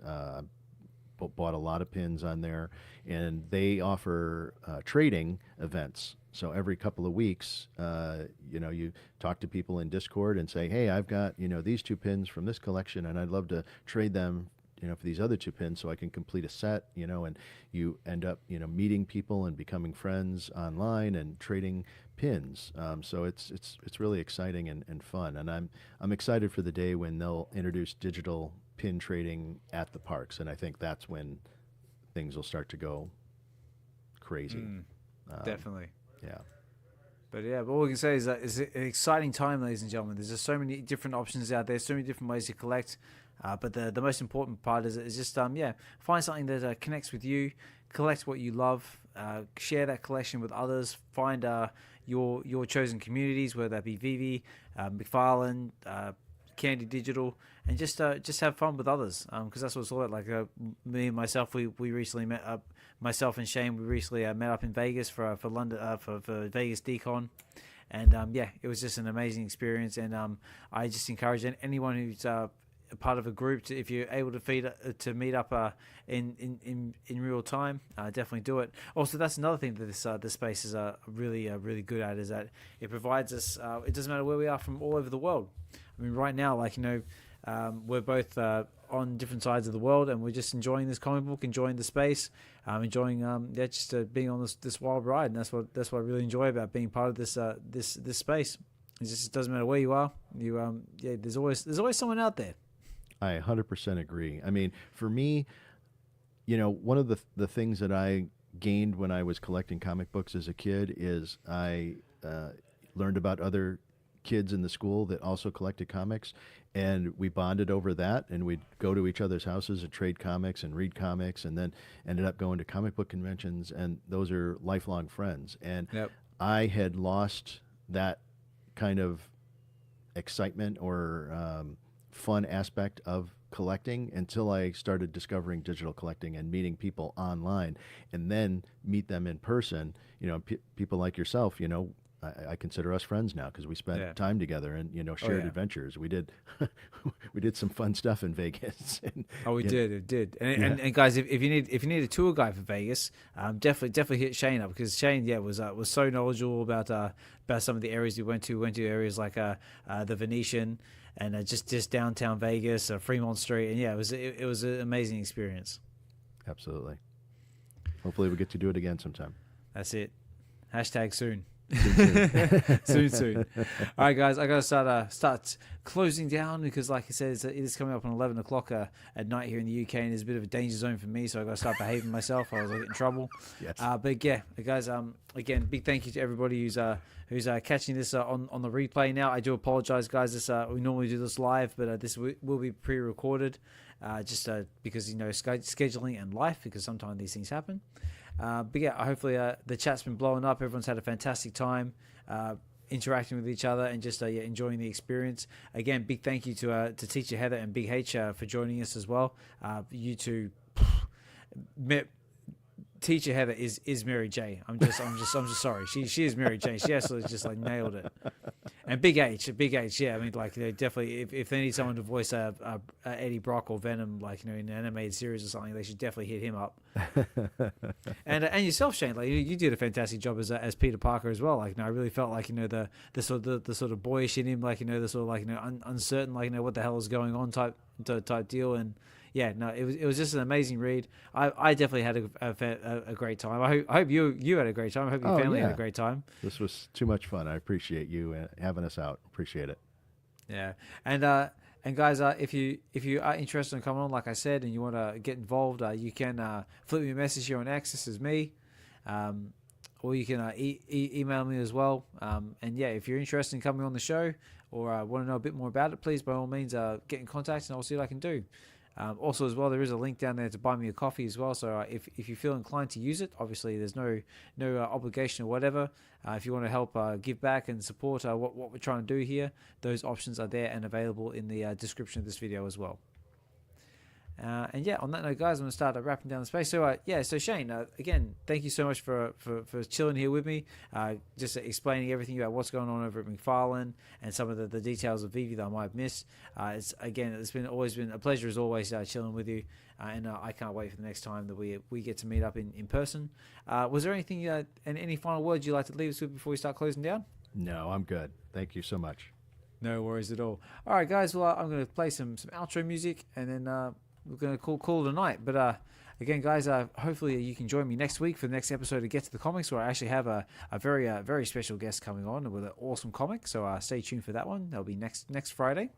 [SPEAKER 2] Bought a lot of pins on there, and they offer trading events. So every couple of weeks, you talk to people in Discord and say, "Hey, I've got these 2 pins from this collection, and I'd love to trade them, for these other 2 pins, so I can complete a set." And you end up meeting people and becoming friends online and trading pins. So it's really exciting and fun, and I'm excited for the day when they'll introduce digital pin trading at the parks, and I think that's when things will start to go crazy.
[SPEAKER 1] Definitely.
[SPEAKER 2] Yeah.
[SPEAKER 1] But yeah, but all we can say is that it's an exciting time, ladies and gentlemen. There's just so many different options out there, so many different ways to collect. But the most important part is just find something that connects with you, collect what you love, share that collection with others, find your chosen communities, whether that be VeVe, McFarlane, Candy Digital, and just have fun with others, because that's what it's all about. Like me and myself, we recently met up. Myself and Shane, we recently met up in Vegas for London for Vegas Decon, and it was just an amazing experience. And I just encourage anyone who's a part of a group if you're able to meet up in real time, definitely do it. Also, that's another thing that this space is really good at, is that it provides us. It doesn't matter where we are from all over the world. I mean, right now, we're both on different sides of the world, and we're just enjoying this comic book, enjoying the space, enjoying just being on this wild ride. And that's what I really enjoy about being part of this space. It doesn't matter where you are. There's always someone out there.
[SPEAKER 2] I 100% agree. I mean, for me, one of the things that I gained when I was collecting comic books as a kid is I learned about other kids in the school that also collected comics, and we bonded over that, and we'd go to each other's houses and trade comics and read comics, and then ended up going to comic book conventions, and those are lifelong friends. And
[SPEAKER 1] Yep.
[SPEAKER 2] I had lost that kind of excitement or fun aspect of collecting until I started discovering digital collecting and meeting people online, and then meet them in person. People like yourself, I consider us friends now because we spent time together and shared adventures. We did some fun stuff in Vegas. And,
[SPEAKER 1] we did. And guys, if you need a tour guide for Vegas, definitely hit Shane up, because Shane was so knowledgeable about some of the areas we went to areas like the Venetian and just downtown Vegas, Fremont Street, and it was an amazing experience.
[SPEAKER 2] Absolutely. Hopefully we get to do it again sometime.
[SPEAKER 1] That's it. Hashtag soon. soon. All right, guys, I gotta start closing down, because, like I said, it is coming up on 11 o'clock at night here in the UK, and it's a bit of a danger zone for me, so I gotta start behaving myself. Or I was gonna get in trouble.
[SPEAKER 2] Yes.
[SPEAKER 1] But yeah, guys, again, big thank you to everybody who's catching this on the replay now. I do apologize, guys. We normally do this live, but this will be pre-recorded, just because scheduling and life, because sometimes these things happen. But yeah, hopefully the chat's been blowing up. Everyone's had a fantastic time interacting with each other and just enjoying the experience. Again, big thank you to Teacher Heather and Big H for joining us as well. You two, Teacher Heather is Mary J. I'm just sorry. She is Mary J. She absolutely just nailed it. And Big H, yeah. I mean, definitely, if they need someone to voice Eddie Brock or Venom, in an animated series or something, they should definitely hit him up. And yourself, Shane, you did a fantastic job as Peter Parker as well. I really felt the sort of boyish in him, the sort of uncertain, what the hell is going on type deal. And yeah, no, it was just an amazing read. I definitely had a great time. I hope you had a great time. I hope your family had a great time.
[SPEAKER 2] This was too much fun. I appreciate you having us out. Appreciate it.
[SPEAKER 1] Yeah, and guys, if you are interested in coming on, like I said, and you want to get involved, you can flip me a message here on X. This is me, or you can email me as well. And yeah, if you're interested in coming on the show or want to know a bit more about it, please by all means get in contact, and I'll see what I can do. Also, as well, there is a link down there to buy me a coffee as well. So if you feel inclined to use it, obviously there's no obligation or whatever. If you want to help give back and support what we're trying to do here, those options are there and available in the description of this video as well. And yeah, on that note, guys, I'm going to start wrapping down the space. So so Shane, again, thank you so much for chilling here with me, just explaining everything about what's going on over at McFarlane and some of the details of VeVe that I might have missed. It's always been a pleasure as always chilling with you, and I can't wait for the next time that we get to meet up in person. Was there anything and any final words you'd like to leave us with before we start closing down?
[SPEAKER 2] No, I'm good. Thank you so much.
[SPEAKER 1] No worries at all. All right, guys. Well, I'm going to play some outro music, and then we're going to call it a night. But again, guys, hopefully you can join me next week for the next episode of Get to the Comics, where I actually have a very special guest coming on with an awesome comic. So stay tuned for that one. That'll be next Friday.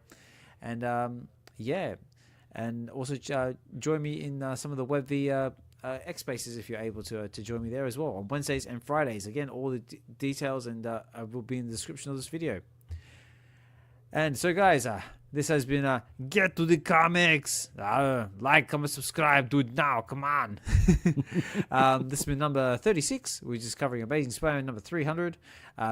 [SPEAKER 1] And yeah, and also join me in some of the VeVe X Spaces if you're able to join me there as well on Wednesdays and Fridays. Again, all the details and will be in the description of this video. And so, guys, this has been Get to the Comics. Like, comment, subscribe, do it now. Come on. This has been number 36. We're just covering Amazing Spider-Man number 300.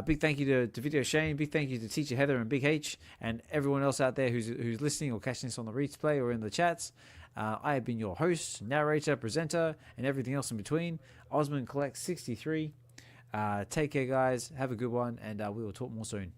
[SPEAKER 1] Big thank you to VideoShane. Big thank you to Teacher Heather and Big H and everyone else out there who's listening or catching this on the replay or in the chats. I have been your host, narrator, presenter, and everything else in between. Ozman Collect 63. Take care, guys. Have a good one, and we will talk more soon.